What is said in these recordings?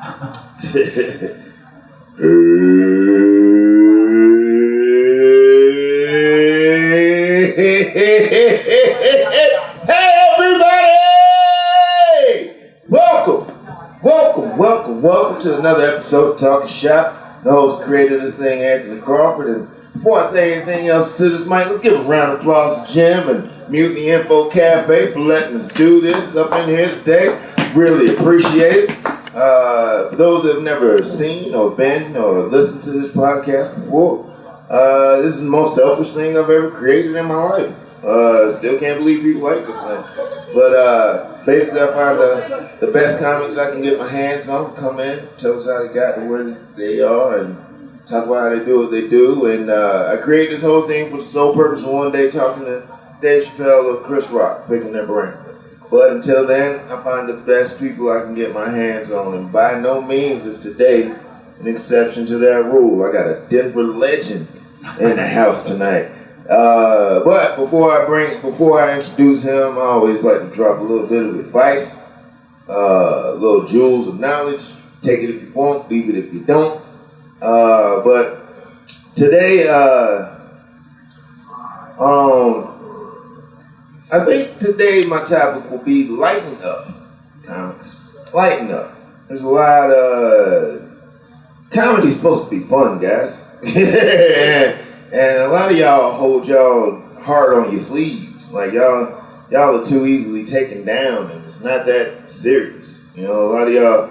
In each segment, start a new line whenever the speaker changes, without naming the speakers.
Hey everybody! Welcome to another episode of Talkin Shop. The host created this thing, Anthony Crawford. And before I say anything else to this mic, let's give a round of applause to Jim and Mutiny Info Cafe for letting us do this up in here today. Really appreciate it. For those that have never seen or been or listened to this podcast before, this is the most selfish thing I've ever created in my life. Still can't believe people like this thing. But basically I find the best comics I can get my hands on, come in, tell us how they got to where they are, and talk about how they do what they do. And I created this whole thing for the sole purpose of one day talking to Dave Chappelle or Chris Rock, picking their brain. But until then, I find the best people I can get my hands on. And by no means is today an exception to that rule. I got a Denver legend in the house tonight. But before I introduce him, I always like to drop a little bit of advice, little jewels of knowledge. Take it if you want, leave it if you don't. But today, I think today my topic will be lighten up, comics. Lighten up. There's a lot of comedy's supposed to be fun, guys. And a lot of y'all hold y'all heart on your sleeves. Like y'all are too easily taken down, and it's not that serious. You know, a lot of y'all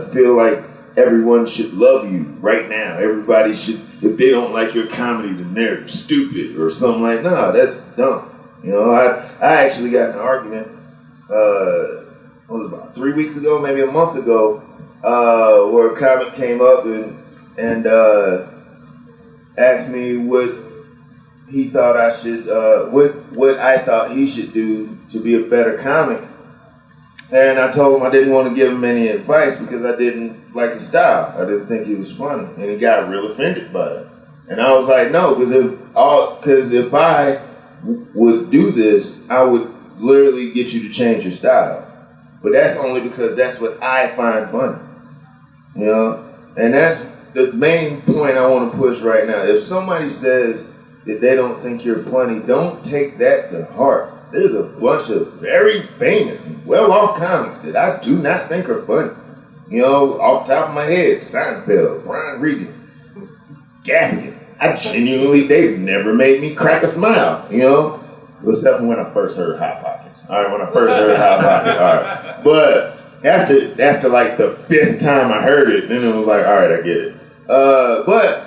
feel like everyone should love you right now. Everybody should. If they don't like your comedy, then they're stupid or something like. No, that's dumb. You know, I actually got in an argument. What was it, about 3 weeks ago, maybe a month ago, where a comic came up and asked me what he thought I should, what I thought he should do to be a better comic. And I told him I didn't want to give him any advice because I didn't like his style. I didn't think he was funny, and he got real offended by it. And I was like, no, because if I would do this, I would literally get you to change your style. But that's only because that's what I find funny, you know. And that's the main point I want to push right now. If somebody says that they don't think you're funny, don't take that to heart. There's a bunch of very famous and well-off comics that I do not think are funny. You know, off the top of my head, Seinfeld, Brian Regan, Gaffigan. They've never made me crack a smile, you know? Except for when I first heard Hot Pockets. All right, when I first heard Hot Pockets, all right. But after like the 5th time I heard it, then it was like, all right, I get it. But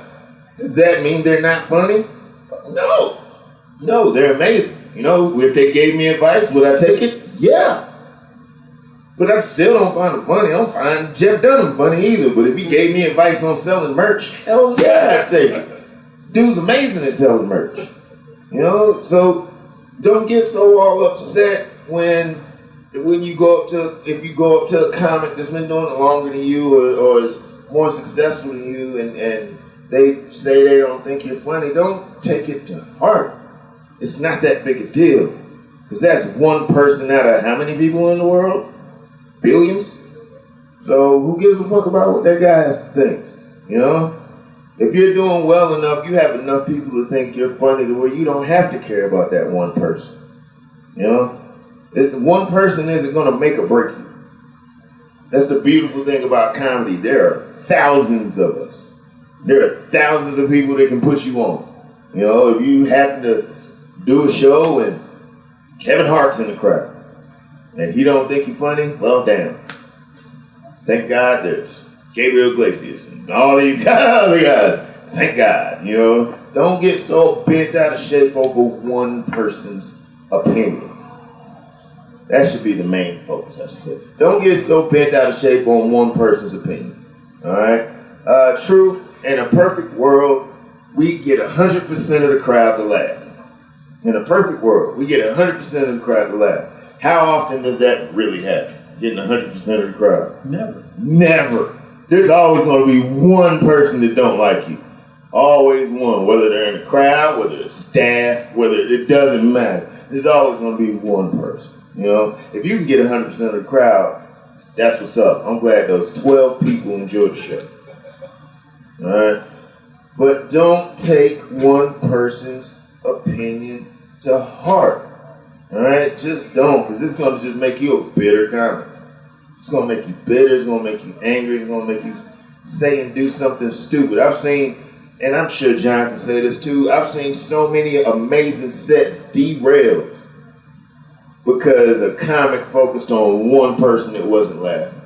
does that mean they're not funny? No, they're amazing. You know, if they gave me advice, would I take it? Yeah. But I still don't find it funny. I don't find Jeff Dunham funny either. But if he gave me advice on selling merch, hell yeah, I'd take it. Dude's amazing at selling merch. You know, so don't get so all upset when you go up to a comic that's been doing it longer than you or is more successful than you and they say they don't think you're funny. Don't take it to heart. It's not that big a deal. Because that's one person out of how many people in the world? Billions? So who gives a fuck about what that guy thinks? You know? If you're doing well enough, you have enough people to think you're funny to where you don't have to care about that one person. You know? One person isn't going to make or break you. That's the beautiful thing about comedy. There are thousands of us. There are thousands of people that can put you on. You know, if you happen to do a show and Kevin Hart's in the crowd and he don't think you're funny, well, damn. Thank God there's Gabriel Iglesias and all these other guys. Thank God, you know. Don't get so bent out of shape over one person's opinion. That should be the main focus, I should say. Don't get so bent out of shape on one person's opinion. All right? True, in a perfect world, we get 100% of the crowd to laugh. In a perfect world, we get 100% of the crowd to laugh. How often does that really happen? Getting 100% of the crowd? Never. There's always going to be one person that don't like you. Always one. Whether they're in the crowd, whether it's staff, whether it doesn't matter. There's always going to be one person. You know, if you can get 100% of the crowd That's what's up. I'm glad those 12 people enjoyed the show. All right? But don't take one person's opinion to heart. All right? Just don't, because it's going to just make you a bitter comic. It's going to make you bitter. It's going to make you angry. It's going to make you say and do something stupid. I've seen, and I'm sure John can say this too, I've seen so many amazing sets derailed because a comic focused on one person that wasn't laughing.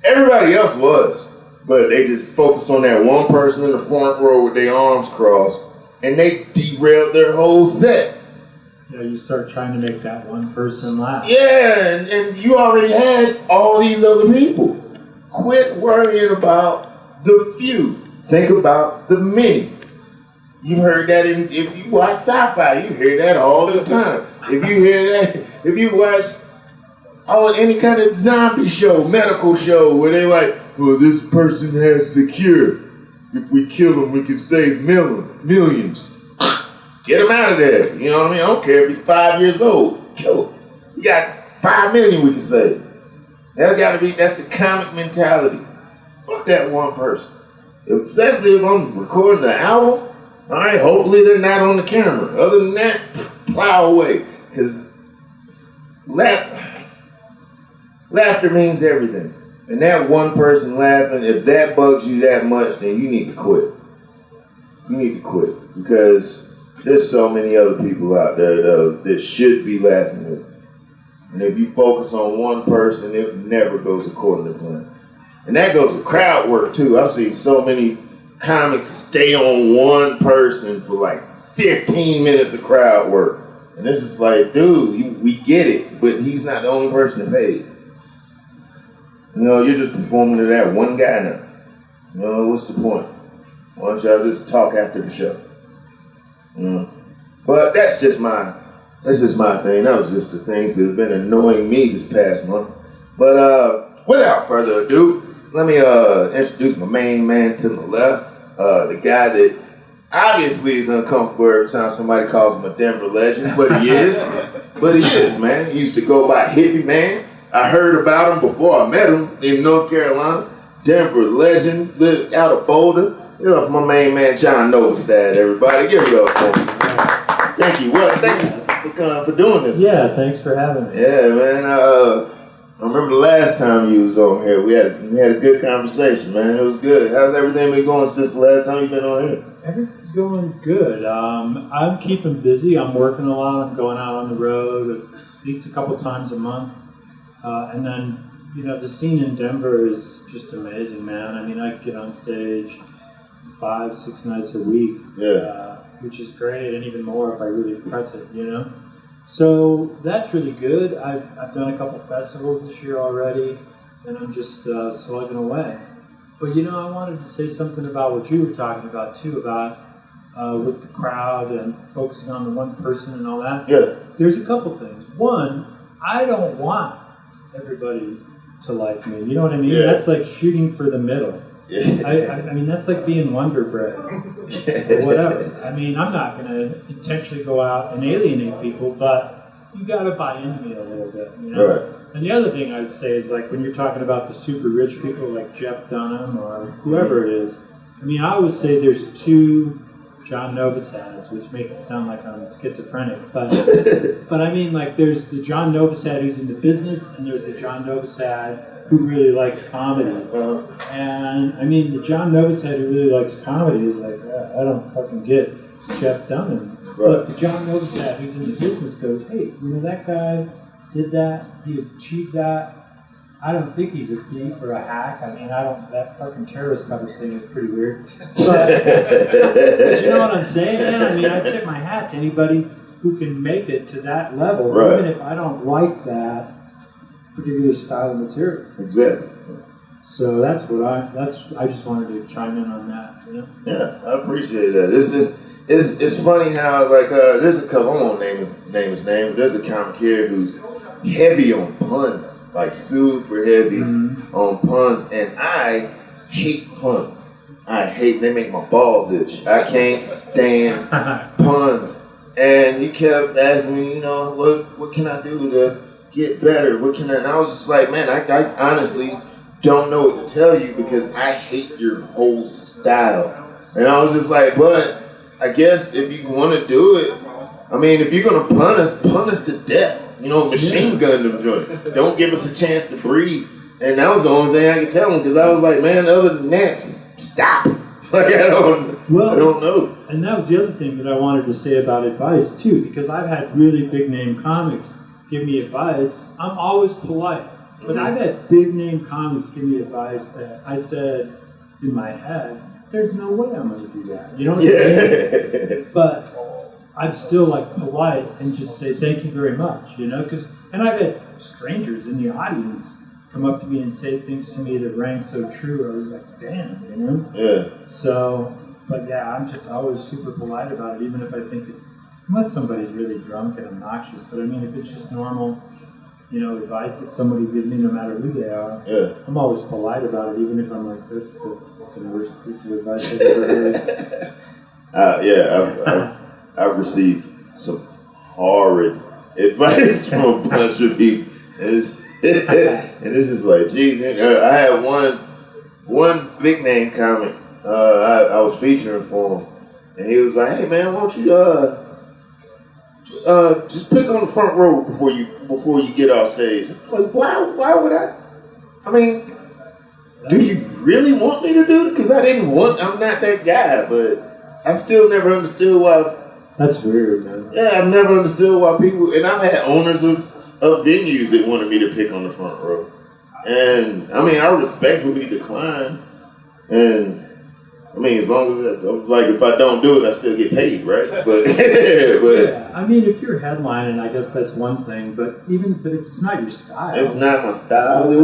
Everybody else was, but they just focused on that one person in the front row with their arms crossed, and they derailed their whole set.
Yeah, you start trying to make that one person laugh.
Yeah, and you already had all these other people. Quit worrying about the few. Think about the many. You've heard that if you watch sci-fi, you hear that all the time. If you hear that, if you watch any kind of zombie show, medical show, where they like, well, this person has the cure. If we kill him, we can save millions. Get him out of there. You know what I mean? I don't care if he's 5 years old. Kill him. We got 5 million we can save. That's the comic mentality. Fuck that one person. Especially if I'm recording an album, all right, hopefully they're not on the camera. Other than that, plow away. Because laughter means everything. And that one person laughing, if that bugs you that much, then you need to quit. You need to quit. Because there's so many other people out there that should be laughing with. And if you focus on one person, it never goes according to plan. And that goes with crowd work too. I've seen so many comics stay on one person for like 15 minutes of crowd work. And this is like, dude, we get it, but he's not the only person that paid. You know, you're just performing to that one guy now. You know, what's the point? Why don't y'all just talk after the show? You know? But that's just my thing. That was just the things that have been annoying me this past month. But without further ado, let me introduce my main man to the left. The guy that obviously is uncomfortable every time somebody calls him a Denver legend, but he is. But he is, man. He used to go by Hippie Man. I heard about him before I met him in North Carolina. Denver legend, lived out of Boulder. You know, my main man, John Novosad, everybody. Give it up for me. Thank you. Well, thank you for doing this.
Yeah, thanks for having me.
Yeah, man. I remember the last time you was on here. We had a good conversation, man. It was good. How's everything been going since the last time you've been on here?
Everything's going good. I'm keeping busy. I'm working a lot. I'm going out on the road at least a couple times a month. And then, you know, the scene in Denver is just amazing, man. I mean, I get on stage 5-6 nights a week, which is great, and even more if I really press it, you know? So that's really good. I've done a couple festivals this year already, and I'm just slugging away. But, you know, I wanted to say something about what you were talking about, too, about with the crowd and focusing on the one person and all that.
Yeah.
There's a couple things. One, I don't want everybody to like me. You know what I mean?
Yeah.
That's like shooting for the middle.
Yeah.
I mean, that's like being Wonder Bread or whatever. I mean, I'm not going to intentionally go out and alienate people, but you got to buy into me a little bit, you know?
Right.
And the other thing I'd say is, like, when you're talking about the super rich people like Jeff Dunham or whoever it is, I mean, I always say there's two John Novosads, which makes it sound like I'm schizophrenic, but I mean, like, there's the John Novosad who's into business, and there's the John Novosad who really likes comedy. And I mean, the John Novosad who really likes comedy is like, I don't fucking get Jeff Dunham. Right. But the John Novosad who's into business goes, hey, you know, that guy did that, he achieved that. I don't think he's a thief or a hack. I mean, that fucking terrorist cover thing is pretty weird. But you know what I'm saying, man? I mean, I tip my hat to anybody who can make it to that level, right, even if I don't like that particular style of material.
Exactly.
So that's what I just wanted to chime in on that, you know?
Yeah, I appreciate that. It's funny how, like, there's a couple, I won't name his name, but there's a comic here who's heavy on puns, like super heavy on puns, and I hate puns. They make my balls itch. I can't stand puns. And he kept asking me, you know, what can I do to get better? What can I? And I was just like, man, I honestly don't know what to tell you because I hate your whole style. And I was just like, but I guess if you want to do it, I mean, if you're going to pun us to death. You know, machine gun them joints. Don't give us a chance to breathe. And that was the only thing I could tell him because I was like, man, other than that, stop. It's like, I don't know.
And that was the other thing that I wanted to say about advice, too, because I've had really big-name comics give me advice. I'm always polite. But I've had big-name comics give me advice that I said in my head, there's no way I'm going to do that. You know what I mean? But I'm still like polite and just say thank you very much, you know? And I've had strangers in the audience come up to me and say things to me that rang so true. I was like, damn, you know?
Yeah.
So, but yeah, I'm just always super polite about it, even if I think it's, unless somebody's really drunk and obnoxious. But I mean, if it's just normal, you know, advice that somebody gives me, no matter who they are, I'm always polite about it, even if I'm like, that's the fucking worst piece of advice I've ever heard.
I've received some horrid advice from a bunch of people, and it's just like, geez. I had one big name comic. I was featuring for him, and he was like, "Hey man, why don't you just pick on the front row before you get off stage?" I was like, why would I? I mean, do you really want me to do it? Because I'm not that guy, but I still never understood why.
That's weird, man.
Yeah, I've never understood why people, and I've had owners of venues that wanted me to pick on the front row. And, I mean, I respectfully decline. And, I mean, as long as, like, if I don't do it, I still get paid, right? But
yeah, I mean, if you're headlining, I guess that's one thing. But if it's not your style.
It's not my style. It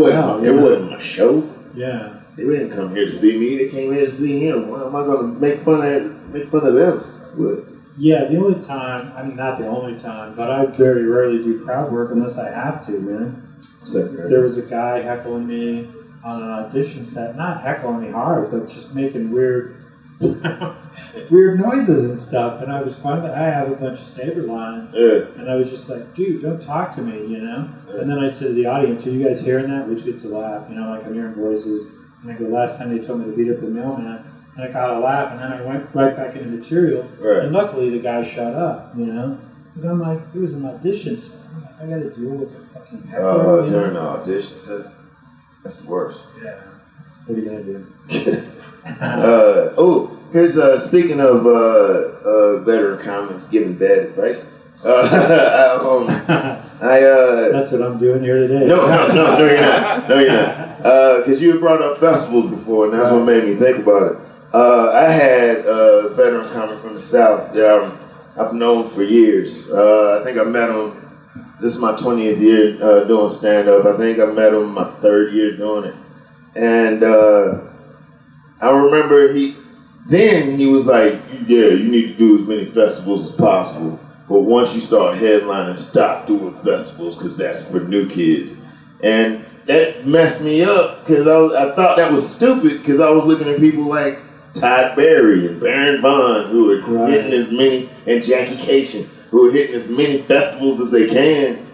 wasn't my show.
Yeah.
They didn't come here to see me. They came here to see him. Why am I going to make fun of them? What?
Yeah, the only time, I mean, not the only time, but I very rarely do crowd work unless I have to, man. There was a guy heckling me on an audition set, not heckling me hard, but just making weird noises and stuff. And I was finding that I have a bunch of saber lines.
Yeah.
And I was just like, dude, don't talk to me, you know? Yeah. And then I said to the audience, are you guys hearing that? Which gets a laugh, you know, like I'm hearing voices. And I go, last time they told me to beat up the mailman. And I got a laugh, and then I went right back into material. Right. And luckily, the guy shut up, you know? But I'm like, it was an audition set. I got to deal with the fucking heckler.
During the audition set? That's the worst.
Yeah. What are you going to do?
Here's, speaking of veteran comics giving bad advice.
That's what I'm doing here today.
No, you're not. No, you're not. Because you had brought up festivals before, and that's what made me think about it. I had a veteran comic from the South that I've known for years. I think I met him, this is my 20th year doing stand-up. I think I met him my 3rd year doing it. And I remember he was like, yeah, you need to do as many festivals as possible. But once you start headlining, stop doing festivals because that's for new kids. And that messed me up because I thought that was stupid because I was looking at people like Todd Berry and Baron Vaughn who are hitting as many, and Jackie Cation, who are hitting as many festivals as they can.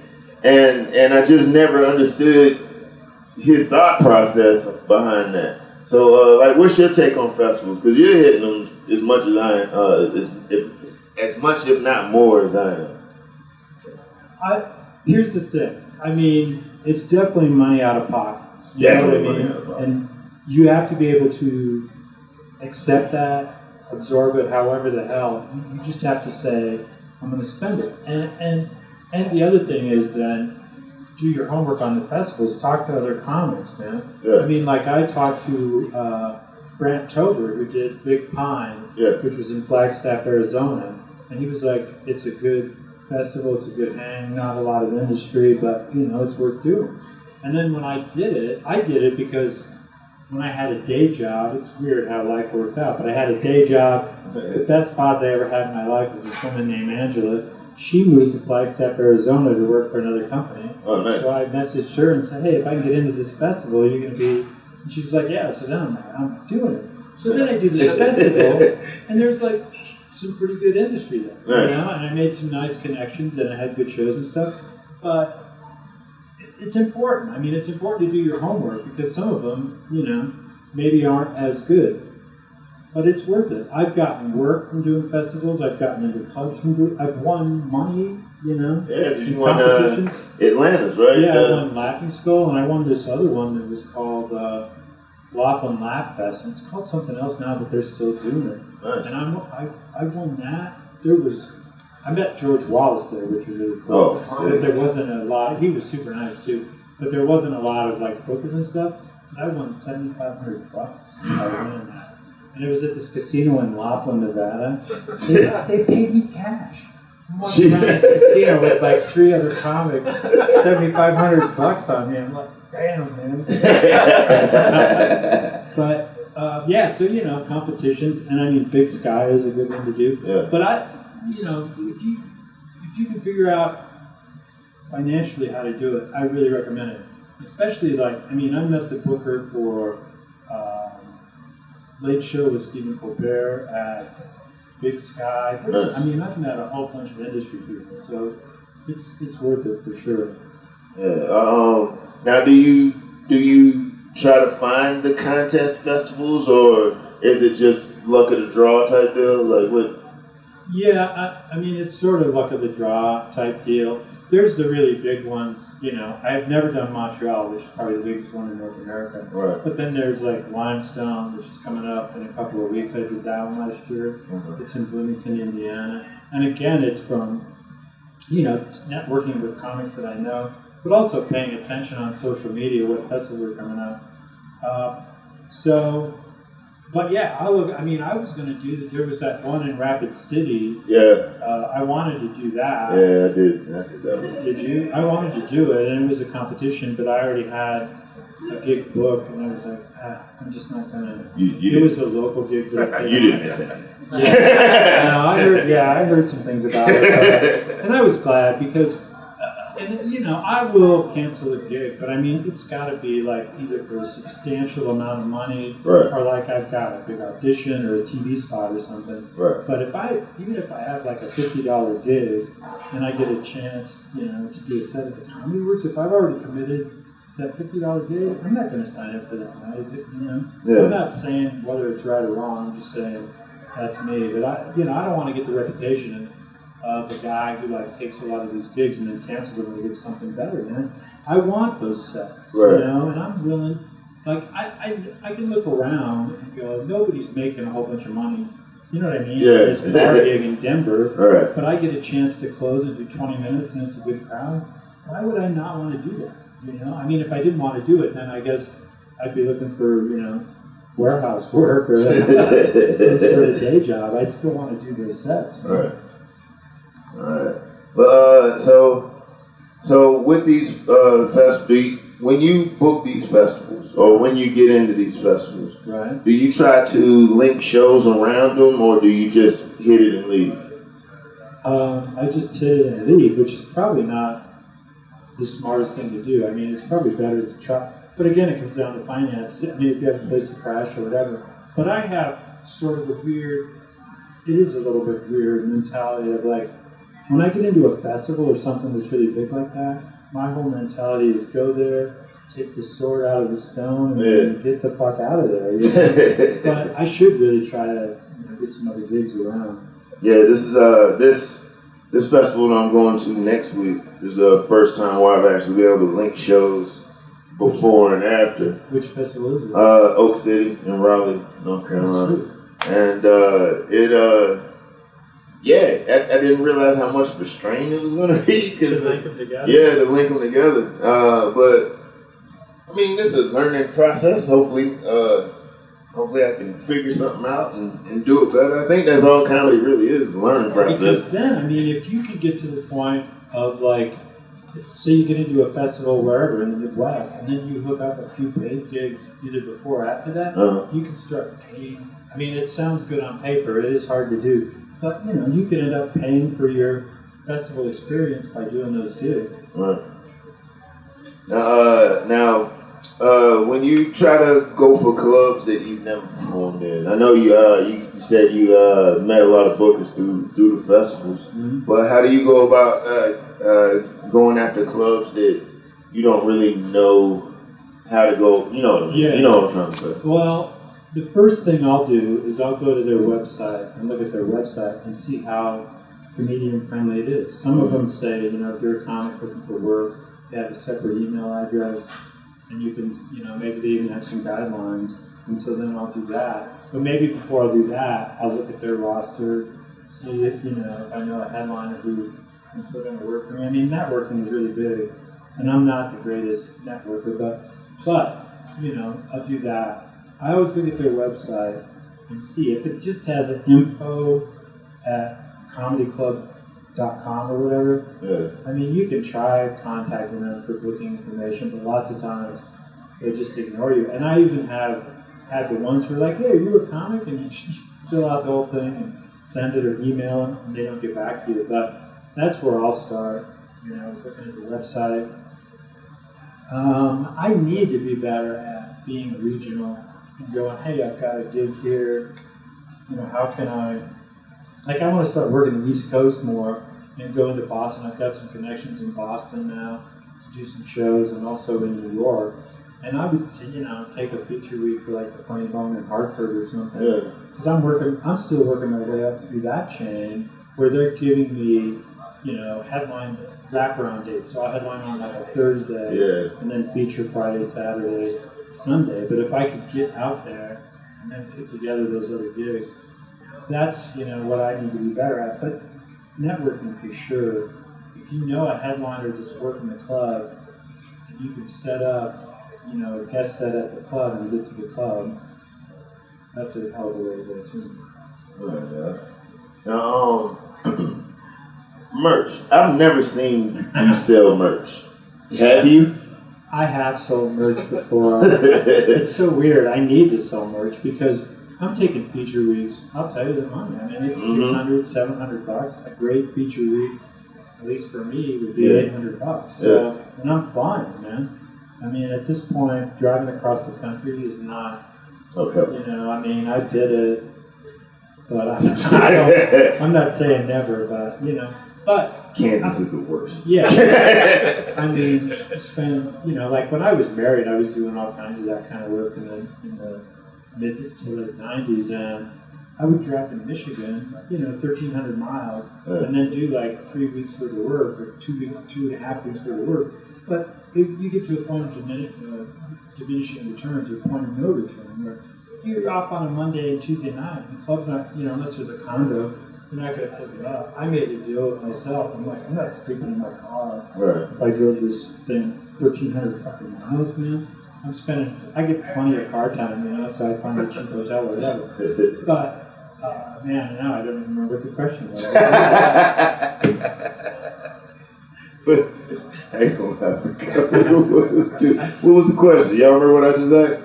And I just never understood his thought process behind that. So, what's your take on festivals? Because you're hitting them as much as I am, as much, if not more, as I am.
Here's the thing. I mean, it's definitely money out of pocket. You know what I mean? And you have to be able to accept that, absorb it, however the hell. You just have to say, I'm going to spend it. And the other thing is then, do your homework on the festivals. Talk to other comics, man. Yeah. I mean, like I talked to Brant Tober, who did Big Pine, which was in Flagstaff, Arizona. And he was like, it's a good festival, it's a good hang, not a lot of industry, but, you know, it's worth doing. And then when I did it because when I had a day job, it's weird how life works out, but I had a day job. The best boss I ever had in my life was this woman named Angela. She moved to Flagstaff, Arizona to work for another company.
Oh, nice.
So I messaged her and said, hey, if I can get into this festival, are you going to be... And she was like, yeah. So then I'm doing it. So then I do this festival, and there's like some pretty good industry there. Nice. You know? And I made some nice connections, and I had good shows and stuff. But it's important. I mean, it's important to do your homework because some of them, maybe aren't as good. But it's worth it. I've gotten work from doing festivals. I've gotten into clubs from doing. I've won money,
Yeah, because you won
competitions.
Atlantis, right?
Yeah, I won Laughing Skull, and I won this other one that was called Laughlin Laugh Fest. And it's called something else now, but they're still doing it.
Nice.
And I won that. I met George Wallace there, which was really cool.
Oh,
but there wasn't a lot. He was super nice too, but there wasn't a lot of like bookers and stuff. And I won $7,500 by winning that. And it was at this casino in Laughlin, Nevada. They paid me cash. I'm walking around this casino with like 3 other comics, $7,500 on me. I'm like, damn, man. But so competitions, and I mean, Big Sky is a good one to do.
Yeah.
But if you can figure out financially how to do it, I really recommend it. Especially I met the booker for Late Show with Stephen Colbert at Big Sky.
Nice.
I've met a whole bunch of industry people, so it's worth it for sure.
Yeah. Now, do you try to find the contest festivals, or is it just luck of the draw type deal? Like what?
Yeah, it's sort of luck of the draw type deal. There's the really big ones, I've never done Montreal, which is probably the biggest one in North America.
Right.
But then there's Limestone, which is coming up in a couple of weeks. I did that one last year.
Mm-hmm.
It's in Bloomington, Indiana. And again, it's from, networking with comics that I know, but also paying attention on social media, what festivals are coming up. But yeah, I was going to do that. There was that one in Rapid City.
Yeah.
I wanted to do that.
Yeah, I did that one.
Did you? I wanted to do it, and it was a competition, but I already had a gig booked, and I was like, I'm just not going to. It was a local gig.
You didn't miss anything.
Yeah. No, I heard some things about it, and I was glad because. I will cancel a gig, but it's got to be either for a substantial amount of money,
right,
or I've got a big audition or a TV spot or something.
Right.
But even if I have a $50 gig and I get a chance, to do a set at the Comedy Works, if I've already committed to that $50 gig, I'm not going to sign up for that night.
Yeah.
I'm not saying whether it's right or wrong. I'm just saying that's me. But I don't want to get the reputation of the guy who takes a lot of these gigs and then cancels them when he gets something better, man. I want those sets,
right,
and I'm willing. I can look around and go, nobody's making a whole bunch of money. You know what I mean?
Yeah.
There's a bar gig in Denver,
right,
but I get a chance to close and do 20 minutes and it's a good crowd. Why would I not want to do that? If I didn't want to do it, then I guess I'd be looking for, warehouse work or some sort of day job. I still want to do those sets.
Right. All right. But so with these festivals, when you book these festivals or when you get into these festivals,
right,
do you try to link shows around them, or do you just hit it and leave?
I just hit it and leave, which is probably not the smartest thing to do. It's probably better to try. But again, it comes down to finance. If you have a place to crash or whatever. But I have sort of it is a little bit weird mentality of when I get into a festival or something that's really big like that, my whole mentality is go there, take the sword out of the stone, and get the fuck out of there. But I should really try to get some other gigs around. Yeah,
this is this festival that I'm going to next week is the first time where I've actually been able to link shows before and after.
Which festival is it?
Oak City in Raleigh, North Carolina. And I didn't realize how much of a strain it was going to be.
To link them together?
Yeah, to link them together. But, this is a learning process. Hopefully I can figure something out and do it better. I think that's all comedy really is, a learning process.
Because then, if you could get to the point of say you get into a festival wherever in the Midwest, and then you hook up a few paid gigs either before or after that, you can start paying. It sounds good on paper. It is hard to do. But, you can end up paying for your festival experience by doing those gigs.
Right. Now, when you try to go for clubs that you've never performed in, I know you said you met a lot of bookers through the festivals, but how do you go about going after clubs that you don't really know how to go. You know what I mean?
Yeah.
You know what I'm trying to say.
Well, the first thing I'll do is I'll go to their website and look at their website and see how comedian friendly it is. Some of them say, if you're a comic looking for work, they have a separate email address, and you can, maybe they even have some guidelines. And so then I'll do that. But maybe before I'll do that, I'll look at their roster, see if, if I know a headliner who can put in a work for me. I mean, networking is really big, and I'm not the greatest networker, but I'll do that. I always look at their website and see if it just has an info at comedyclub.com or whatever.
Yeah.
I mean, you can try contacting them for booking information, but lots of times they just ignore you. And I even have had the ones who are like, hey, are you a comic? And you just fill out the whole thing and send it or email them, and they don't get back to you. But that's where I'll start, looking at the website. I need to be better at being regional and going, hey, I've got a gig here. How can I want to start working the East Coast more and go into Boston. I've got some connections in Boston now to do some shows, and also in New York. And I would, take a feature week for like the Funny Bone in Hartford or something. Because I'm still working my way up through that chain where they're giving me, headline wraparound dates. So I'll headline on like a Thursday, and then feature Friday, Saturday, Sunday. But if I could get out there and then put together those other gigs, that's, what I need to be better at. But networking for sure. If you know a headliner that's working the club, and you can set up, a guest set at the club and you get to the club, that's a hell of a way to go too.
Right, Now, merch. I've never seen you sell merch. Have you?
I have sold merch before. It's so weird. I need to sell merch because I'm taking feature weeks. I'll tell you the money. I mean, it's $600, $700. A great feature week, at least for me, would be $800. So, and I'm fine, man. I mean, at this point, driving across the country is not.
Okay.
I did it, but I'm not saying never, but but
Kansas is the worst.
Yeah. I mean, like when I was married, I was doing all kinds of that kind of work in the mid to late 90s, and I would drive to Michigan, 1,300 miles, and then do like 3 weeks worth of work, or 2.5 weeks worth of work. But if you get to a point of diminishing returns, or point of no return, where you're off on a Monday and Tuesday night, and the club's not, unless there's a condo, you're not going to pick it up. I made a deal with myself. I'm like, I'm not sleeping in my car.
Right.
If I drove this thing 1,300 fucking miles, man, I get plenty of car time, so I find a cheap hotel or whatever. But, man, now I don't even remember what the question was.
I ain't gonna lie, I forgot what was the question? Y'all remember what I just asked?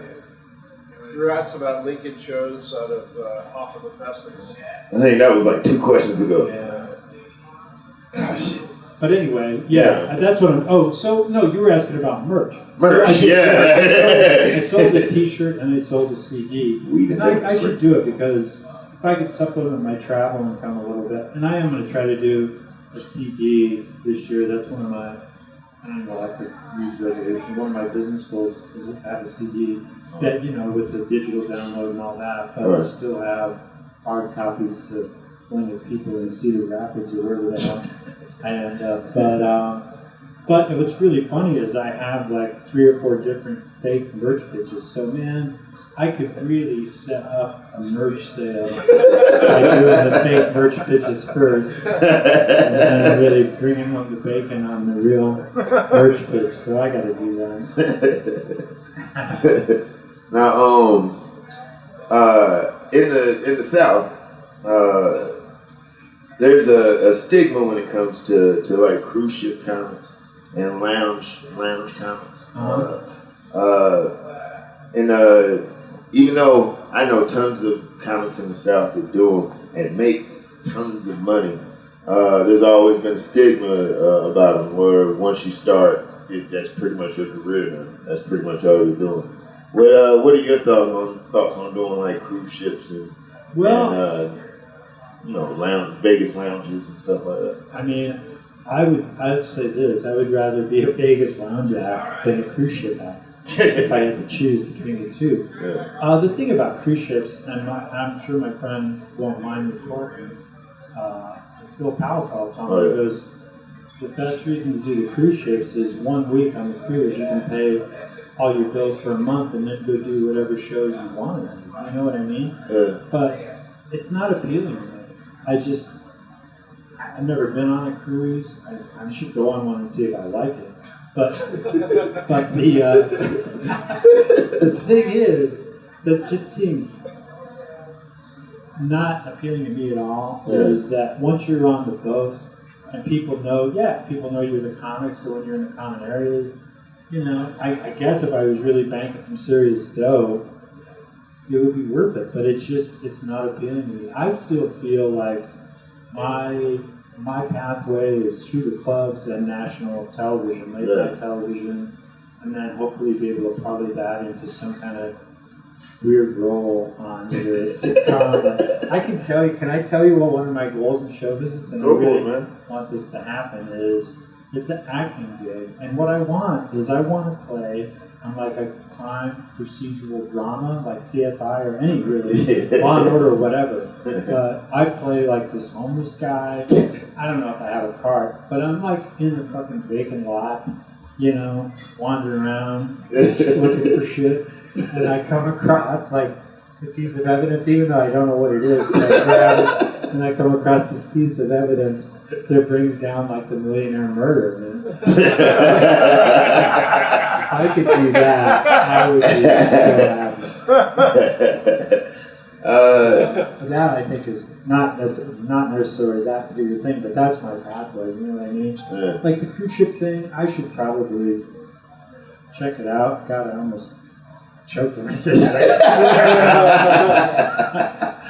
You were asked about Lincoln shows off of the festival.
I think that was like 2 questions ago.
Yeah.
Oh, shit.
But anyway, that's what I'm. Oh, so no, you were asking about merch.
Merch,
I sold a T-shirt and I sold a CD. And I should do it because if I could supplement my travel income a little bit, and I am going to try to do a CD this year. That's one of my. I don't know, like the New Year's resolution. One of my business goals is to have a CD that, with the digital download and all that, but I still have hard copies to fling at people in Cedar Rapids or wherever the hell I end up. But what's really funny is I have like 3 or 4 different fake merch pitches. So, man, I could really set up a merch sale by doing the fake merch pitches first and then really bringing home the bacon on the real merch pitch. So I got to do that.
Now, in the South, there's a stigma when it comes to like cruise ship comics and lounge comics. Even though I know tons of comics in the South that do them and make tons of money, there's always been a stigma about them where once you start, that's pretty much your career now. That's pretty much all you're doing. What are your thoughts on doing like cruise ships and
Well,
Vegas lounges and stuff like that?
I mean, I'd say this. I would rather be a Vegas lounge act than a cruise ship act if I had to choose between the two.
Yeah.
The thing about cruise ships, and I'm sure my friend won't mind reporting, Phil Palisol told me, he goes, the best reason to do the cruise ships is 1 week on the cruise. You can pay all your bills for a month and then go do whatever shows you want. You know what I mean?
Yeah.
But it's not appealing to me. I've never been on a cruise. I should go on one and see if I like it. But the thing is, that just seems not appealing to me at all, is that once you're on the boat and people know you're the comic, so when you're in the common areas, you know, I guess if I was really banking some serious dough, it would be worth it, but it's not appealing to me. I still feel like my pathway is through the clubs and national television, late night television, and then hopefully be able to parlay that into some kind of weird role on either a sitcom. Can I tell you what one of my goals in show business, and I really want this to happen, is it's an acting gig. And what I want to play on like a crime procedural drama, like CSI or any really, Law and Order or whatever. But I play like this homeless guy. I don't know if I have a car, but I'm like in a fucking vacant lot, you know, wandering around, looking for shit. And I come across like a piece of evidence, even though I don't know what it is. I grab it, and I come across this piece of evidence that brings down like the millionaire murder. Man. I could do that. I would be so happy. That I think is not necessarily that particular thing, but that's my pathway. You know what I mean?
Yeah.
Like the cruise ship thing, I should probably check it out. God, I almost choked when I said that.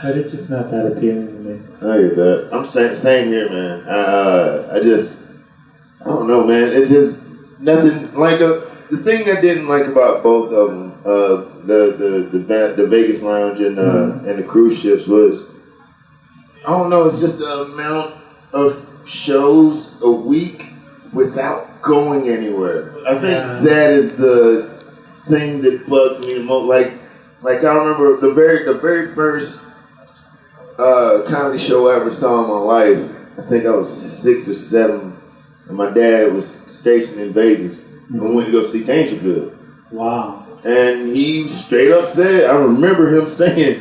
But it's just not that appealing to me.
I get that. I'm same here, man. I don't know, man. It's just nothing like the thing I didn't like about both of them, the Vegas Lounge and the cruise ships was, I don't know. It's just the amount of shows a week without going anywhere. I think that is the thing that bugs me the most. Like I remember the very first comedy show I ever saw in my life. I think I was 6 or 7, and my dad was stationed in Vegas. And we went to go see Dangerfield.
Wow.
And he straight up said, I remember him saying,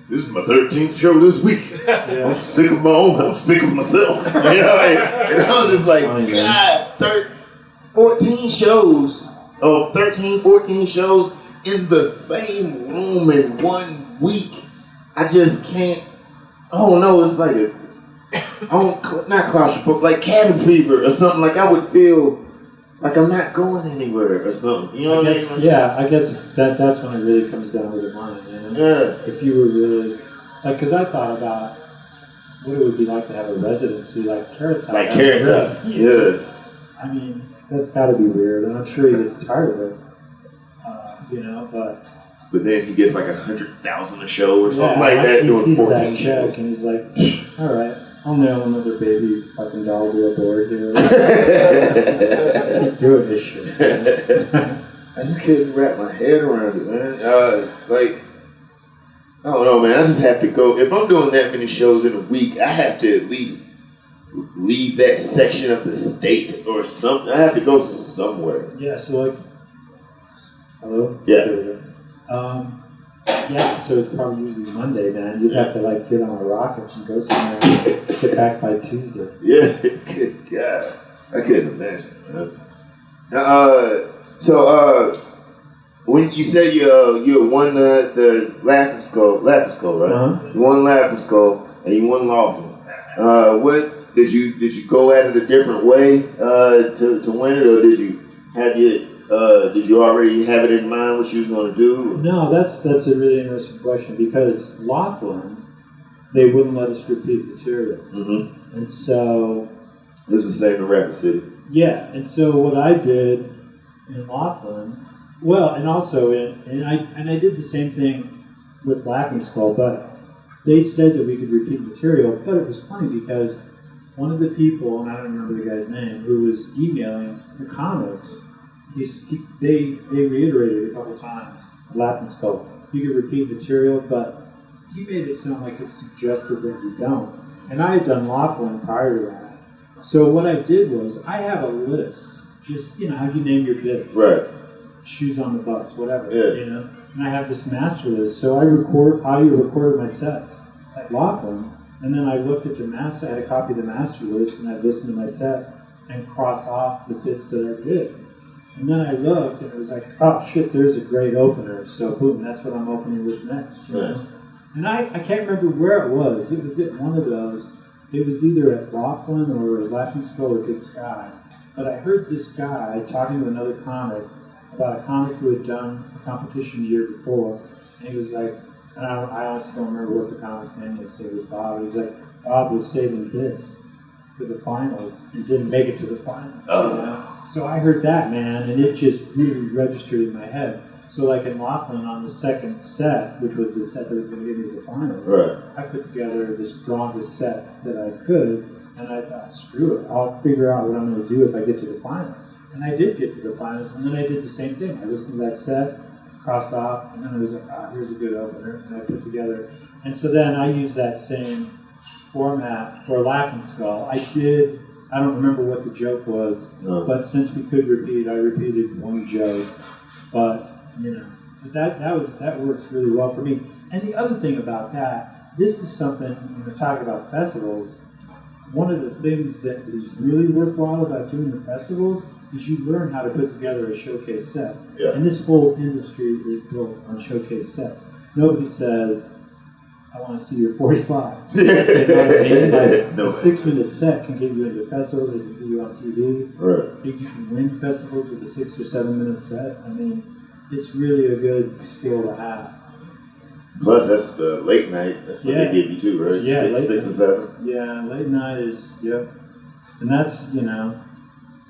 "This is my 13th show this week. I'm sick of my own. I'm sick of myself." You know, and I was just like, God, 14 shows. 13, 14 shows in the same room in 1 week. I just can't. Oh no, it's like not claustrophobic, like cabin fever or something. Like I would feel like I'm not going anywhere or something. You know what I mean?
Yeah, I guess that's when it really comes down to the money, man.
Yeah.
If you were really, like, because I thought about what it would be like to have a residency like Carrot Top.
Like Carrot Top, yeah.
I mean, that's got to be weird, and I'm sure he gets tired of it, you know, but
then he gets like 100,000 a show or something like that doing 14 shows.
And he's like, all right, I'll nail another baby fucking doll to a board here. Let's keep doing this shit.
I just couldn't wrap my head around it, man. I don't know, man. I just have to go. If I'm doing that many shows in a week, I have to at least leave that section of the state or something. I have to go somewhere.
Yeah, so like, hello?
Yeah.
There we go. So it's probably usually Monday, man. You'd have to like get on a rocket and go somewhere and get back by Tuesday.
Yeah, good God. I couldn't imagine. So when you said you won the Laughing Skull, right?
Uh-huh.
You won Laughing Skull and you won Laughlin. What did you go at it a different way to win it, or did you already have it in mind what you was going to do?
No, that's a really interesting question, because Laughlin, they wouldn't let us repeat material.
Mm-hmm.
And so...
It was the same in Rapid City.
Yeah, and so what I did in Laughlin, well, and also I did the same thing with Laughing Skull, but they said that we could repeat material, but it was funny because one of the people, and I don't remember the guy's name, who was emailing the comics, they reiterated a couple times, Latin Skull. You can repeat material, but he made it sound like it suggested that you don't. And I had done Laughlin prior to that. So what I did was, I have a list, just, you know, how you name your bits.
Right.
Shoes on the bus, whatever,
Yeah.
you know. And I have this master list, so I audio recorded my sets at Laughlin, and then I looked at the master, I had a copy of the master list, and I listened to my set and crossed off the bits that I did. And then I looked, and it was like, oh shit, there's a great opener, so boom, that's what I'm opening with next, you know? And I can't remember where it was at one of those, it was either at Laughlin or Laughing Skull or Big Sky, but I heard this guy talking to another comic about a comic who had done a competition the year before, and he was like, and I honestly don't remember what the comic's name was, so it was Bob. He was like, Bob was saving bits for the finals and didn't make it to the finals. You know? So I heard that, man, and it just really registered in my head. So like in Laughlin on the second set, which was the set that was going to get me to the finals,
Right.
I put together the strongest set that I could, and I thought, screw it, I'll figure out what I'm going to do if I get to the finals. And I did get to the finals, and then I did the same thing. I listened to that set, crossed off, and then I was like, here's a good opener, and I put together. And so then I used that same format for Laughing Skull. I don't remember what the joke was, but since we could repeat, I repeated one joke. But, you know, that works really well for me. And the other thing about that, this is something, when we're talking about festivals, one of the things that is really worthwhile about doing the festivals is you learn how to put together a showcase set.
Yeah.
And this whole industry is built on showcase sets. Nobody says, I want to see your 45. You know what I mean? Like,
No.
a 6-minute set can get you into festivals, it can get you on TV.
Right.
You can win festivals with a 6 or 7 minute set. I mean, it's really a good skill to have.
Plus, that's the late night. That's what they give you too, right?
Yeah,
six or seven.
Yeah, late night is, yep. And that's, you know,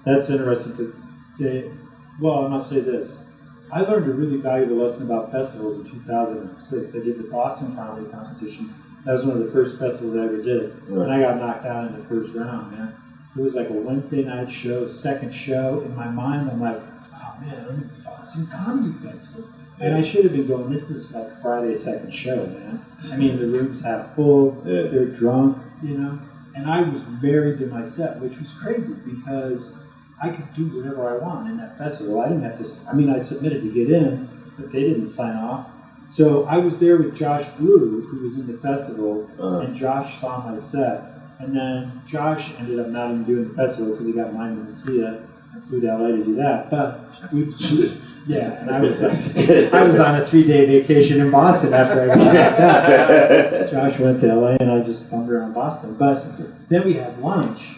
that's interesting because I must say this. I learned a really valuable lesson about festivals in 2006. I did the Boston Comedy Competition. That was one of the first festivals I ever did.
Right.
And I got knocked out in the first round, man. It was like a Wednesday night show, second show. In my mind, I'm like, oh man, I'm at the Boston Comedy Festival. And I should have been going, this is like Friday's second show, man. I mean, the room's half full, they're drunk, you know. And I was married to my set, which was crazy because I could do whatever I want in that festival. I didn't have to, I submitted to get in, but they didn't sign off. So I was there with Josh Blue, who was in the festival, and Josh saw my set. And then Josh ended up not even doing the festival because he got mine in Lucia and flew to LA to do that. But and I was like, I was on a 3-day vacation in Boston after I got knocked out. Josh went to LA and I just bummed around Boston. But then we had lunch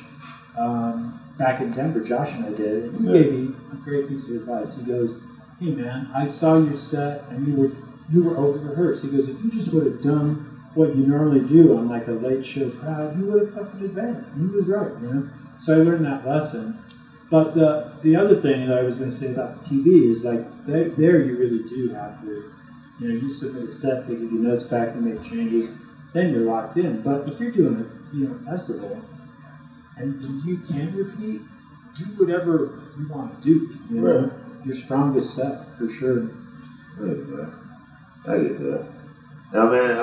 back in Denver. Josh and I did, and he gave me a great piece of advice. He goes, "Hey man, I saw your set and you were over rehearsed." He goes, "If you just would have done what you normally do on like a late show crowd, you would have fucking advanced." And he was right, you know. So I learned that lesson. But the other thing that I was going to say about the TV is like there you really do have to, you know, you submit a set, they give you notes back, and make changes, then you're locked in. But if you're doing a festival and you can repeat, do whatever you want to do. You know, your strongest set for sure.
I get that. Now, man,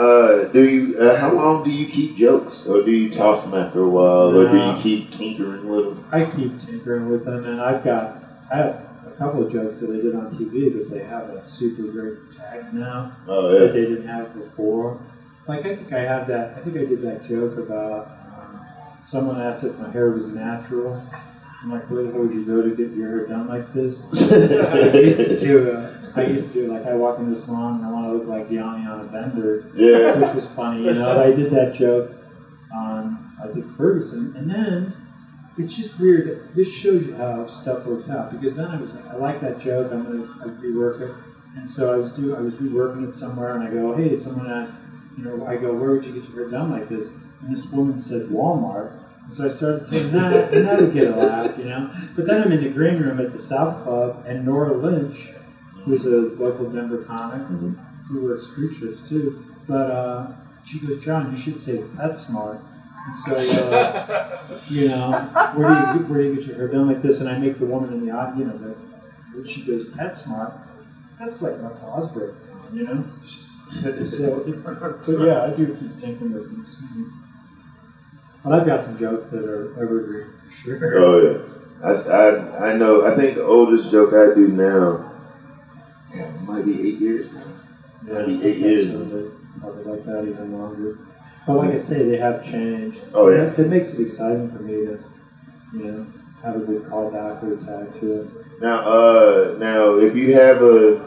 how long do you keep jokes, or do you toss them after a while, or do you keep tinkering with them?
I keep tinkering with them, and I have a couple of jokes that I did on TV, but they have like super great tags now that they didn't have before. Like I think I did that joke about someone asked if my hair was natural. I'm like, where the hell would you go to get your hair done like this? I used to do like I walk in the salon and I want to look like Yanni on a bender, which was funny, you know. I did that joke on I think Ferguson, and then it's just weird that this shows you how stuff works out, because then I was like, I like that joke, I'm gonna rework it, and so I was reworking it somewhere, and I go, hey, someone asked, you know, I go, where would you get your hair done like this? And this woman said Walmart. And so I started saying that, and that would get a laugh, you know. But then I'm in the green room at the South Club, and Nora Lynch, who's a local Denver comic, who works cruise ships too, but she goes, John, you should say PetSmart. And so, you know, where do you get your hair done like this? And I make the woman in the eye, you know, she goes PetSmart. That's like my pause break, you know. But yeah, I do keep thinking of them. Excuse me. But I've got some jokes that are evergreen for sure.
Oh yeah, I know. I think the oldest joke I do now, it might be 8 years now.
Yeah,
might be 8 years.
Probably like that even longer. But like I say, they have changed.
Oh yeah,
that makes it exciting for me to, you know, have a good callback or tag to it.
Now, if you have a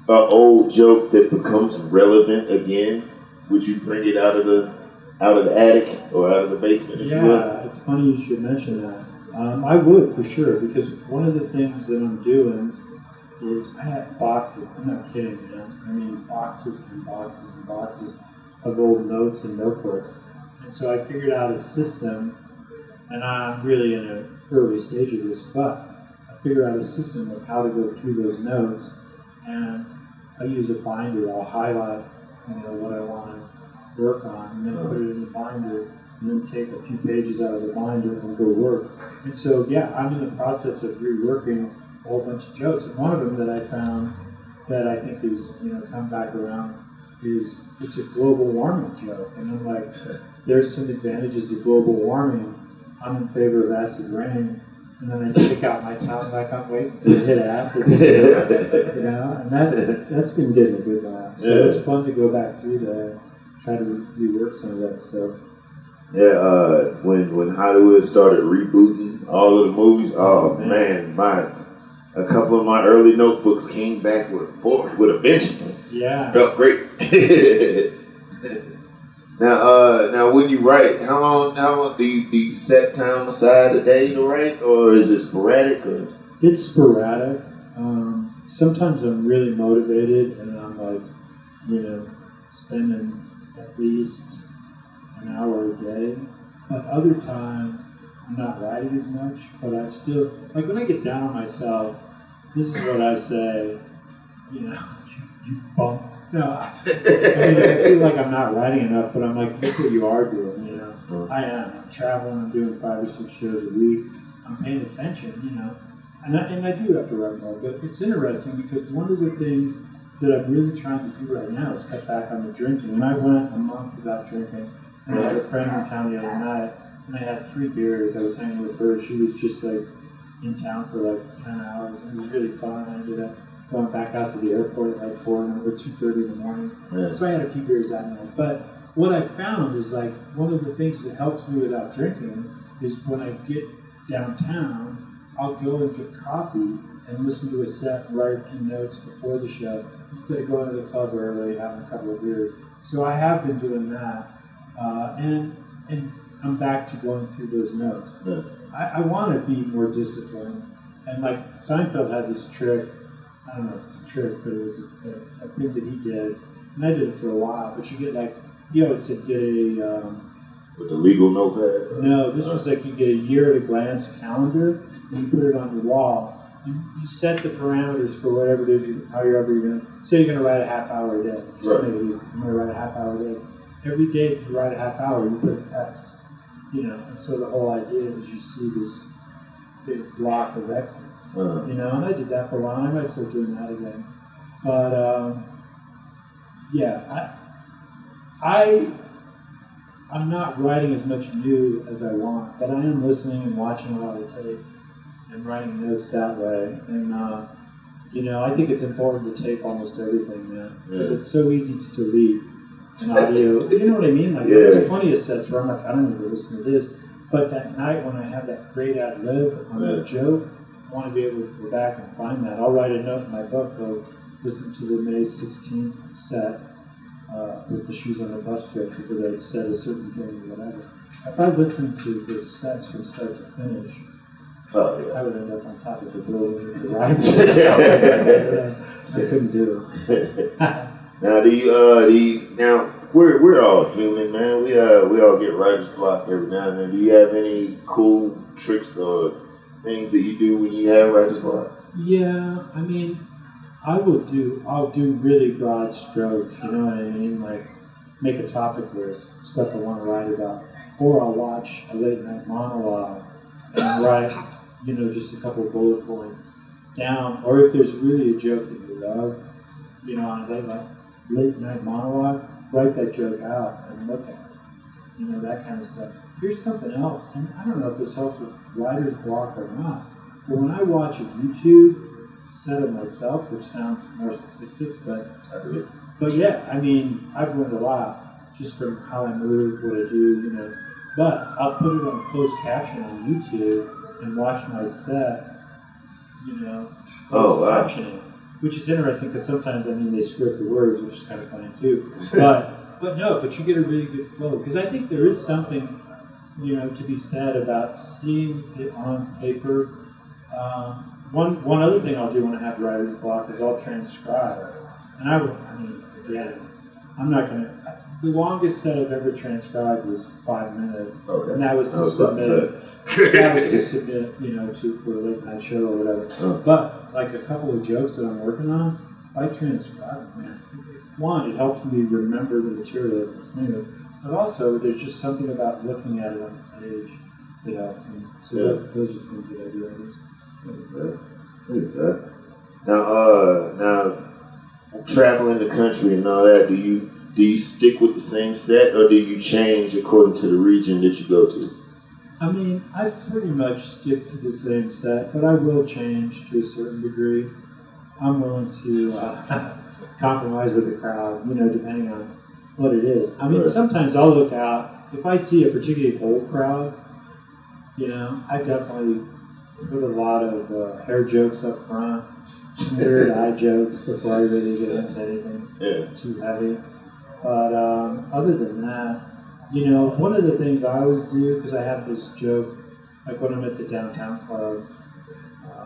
old joke that becomes relevant again, would you bring it out of the attic or out of the basement? If you will?
It's funny you should mention that. I would for sure, because one of the things that I'm doing is I have boxes. I'm not kidding, man. I mean boxes and boxes and boxes of old notes and notebooks. And so I figured out a system, and I'm really in an early stage of this, but I figured out a system of how to go through those notes, and I use a binder. I'll highlight, you know, what I want to work on, and then put it in the binder, and then take a few pages out of the binder and go work. And so, yeah, I'm in the process of reworking a whole bunch of jokes. And one of them that I found that I think is, you know, come back around is it's a global warming joke. And I'm like, there's some advantages of global warming. I'm in favor of acid rain. And then I stick out my tongue like I'm waiting to hit acid, you know, and that's been getting a good laugh. So it's fun to go back through there, try to rework some of that stuff.
Yeah, when Hollywood started rebooting all of the movies, oh man, a couple of my early notebooks came back with a vengeance.
Yeah,
felt great. Now, when you write, how long do you set time aside a day to write, or is it sporadic? Or?
It's sporadic. Sometimes I'm really motivated, and I'm like, you know, spending at least an hour a day. But other times, I'm not writing as much, but I still, like when I get down on myself, this is what I say, you know, you bum. No, I mean, I feel like I'm not writing enough, but I'm like, look what you are doing, you know. I am. I'm traveling, I'm doing 5 or 6 shows a week. I'm paying attention, you know. And I do have to write more, but it's interesting because one of the things that I'm really trying to do right now is cut back on the drinking. And I went a month without drinking. And I had a friend in town the other night, and I had 3 beers. I was hanging with her. She was just like in town for like 10 hours, and it was really fun. I ended up going back out to the airport at like 4 or 2:30 in the morning. Yeah. So I had a few beers that night. But what I found is like one of the things that helps me without drinking is when I get downtown, I'll go and get coffee and listen to a set and write a few notes before the show instead of going to the club early, having a couple of beers. So I have been doing that, and I'm back to going through those notes. Yeah. I want to be more disciplined, and like Seinfeld had this trick. I don't know if it's a trick, but it was a thing that he did, and I did it for a while. But you get like, he always said, get a
with a legal notepad.
No, this was like you get a year at a glance calendar, and you put it on your wall. You set the parameters for whatever it is, however you're going to. Say you're going to write a half hour a day. Just to make it easy. I'm going to write a half hour a day. Every day if you write a half hour, you put an X. You know, and so the whole idea is you see this big block of X's. You know, and I did that for a while. I might start doing that again. But yeah, I'm not writing as much new as I want, but I am listening and watching a lot of tape and writing notes that way. And you know, I think it's important to tape almost everything now because it's so easy to delete an audio. You know what I mean? Like there's plenty of sets where I'm like, I don't need to listen to this. But that night when I have that great ad lib on that joke, I want to be able to go back and find that. I'll write a note in my book, go listen to the May 16th set with the shoes on the bus trip because I said a certain thing or whatever. If I listened to the sets from start to finish, I would end up on top of the building with the rides and stuff. I couldn't do it.
Now, we're all human, man. We all get writer's block every now and then. Do you have any cool tricks or things that you do when you have writer's block?
Yeah, I mean, I'll do really broad strokes, you know what I mean? Like, make a topic list, stuff I want to write about. or I'll watch a late night monologue and write, just a couple of bullet points down. Or if there's really a joke that you love, on a late night monologue, write that joke out and look at it. That kind of stuff. Here's something else, and I don't know if this helps with writer's block or not, but when I watch a YouTube set of myself, which sounds narcissistic, but yeah, I mean, I've learned a lot just from how I move, what I do, But I'll put it on closed caption on YouTube and watch my set, closed captioning, which is interesting because sometimes, they script the words, which is kind of funny too. But you get a really good flow because I think there is something, to be said about seeing it on paper. One other thing I'll do when I have writer's block is I'll transcribe, and again, I'm not gonna. The longest set I've ever transcribed was 5 minutes, and that was to submit. For a late night show or whatever. But like a couple of jokes that I'm working on, if I transcribe, man, one, it helps me remember the material if it's new, but also there's just something about looking at it on the page that helps me. So those are things that I do.
Look at that. Now, traveling the country and all that, do you stick with the same set or do you change according to the region that you go to?
I pretty much stick to the same set, but I will change to a certain degree. I'm willing to compromise with the crowd, depending on what it is. Sometimes I'll look out, if I see a particularly old crowd, I definitely put a lot of hair jokes up front, weird eye jokes before I really get into anything too heavy. But other than that, one of the things I always do, because I have this joke, like when I'm at the downtown club,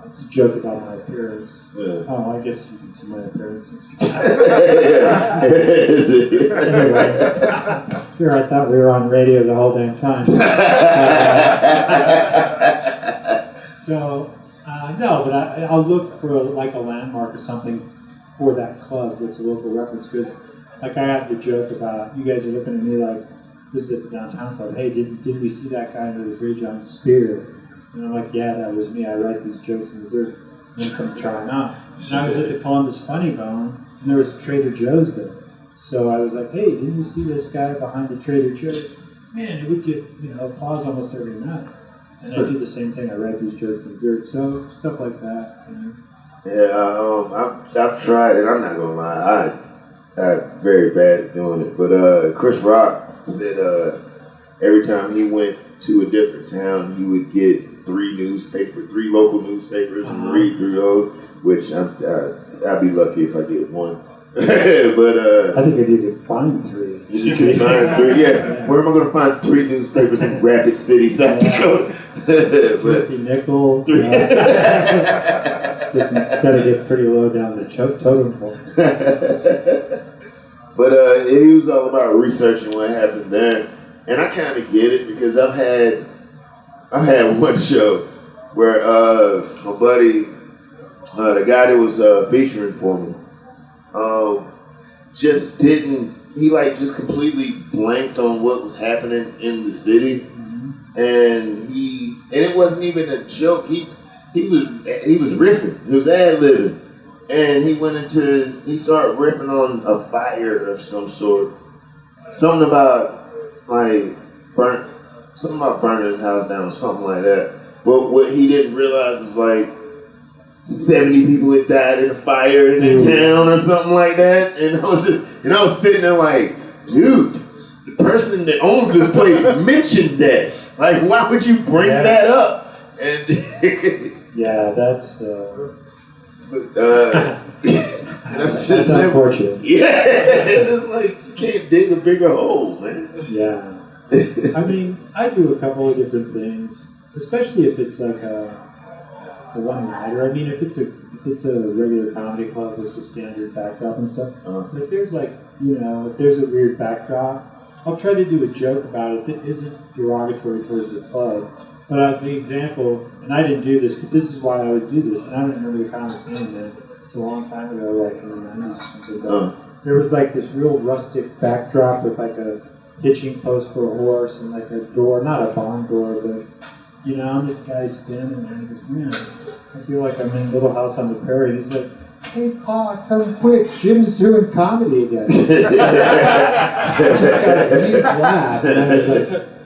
it's a joke about my appearance. Yeah. Oh, I guess you can see my appearance since Anyway, here I thought we were on radio the whole damn time. But I'll look for like a landmark or something for that club that's a local reference, because like I have the joke about, you guys are looking at me like, this is at the downtown club, hey, did we see that guy under the bridge on Spear? And I'm like, yeah, that was me. I write these jokes in the dirt. And come try them out. And I was at the Columbus Funny Bone, and there was a Trader Joe's there. So I was like, hey, didn't you see this guy behind the Trader Joe's? Man, it would get applause almost every night. And I do the same thing. I write these jokes in the dirt. So stuff like that.
Yeah, I've tried it. I'm not gonna lie, I'm very bad at doing it. But Chris Rock said every time he went to a different town, he would get 3 local newspapers, and read through those. Which I'd be lucky if I get one. But
I think if you could find 3,
you can find 3. Yeah, where am I going to find 3 newspapers in Rapid City, South Dakota?
50 nickel. Got to get pretty low down the totem pole.
But he was all about researching what happened there, and I kind of get it because I've had one show where my buddy, the guy that was featuring for me, just completely blanked on what was happening in the city, and it wasn't even a joke. He was riffing. He was ad-libbing. And he started riffing on a fire of some sort. Something about burning his house down or something like that. But what he didn't realize was 70 people had died in a fire in the town or something like that. And I was sitting there like, dude, the person that owns this place mentioned that. Like, why would you bring that up? And
yeah, that's
that's
unfortunate.
Yeah, it's like you can't dig a bigger hole, man.
Yeah. I do a couple of different things, especially if it's like a one-nighter. If it's a regular comedy club with the standard backdrop and stuff. But if there's if there's a weird backdrop, I'll try to do a joke about it that isn't derogatory towards the club. But the example, and I didn't do this, but this is why I always do this, and I don't remember the comic's name, man. It's a long time ago, like in the 90s or something. But there was this real rustic backdrop with a hitching post for a horse and like a door, not a barn door, but you know, I'm this guy standing there and he goes, man, I feel like I'm in Little House on the Prairie. And he's like, hey, Pa, come quick. Jim's doing comedy again. I just got a huge laugh. And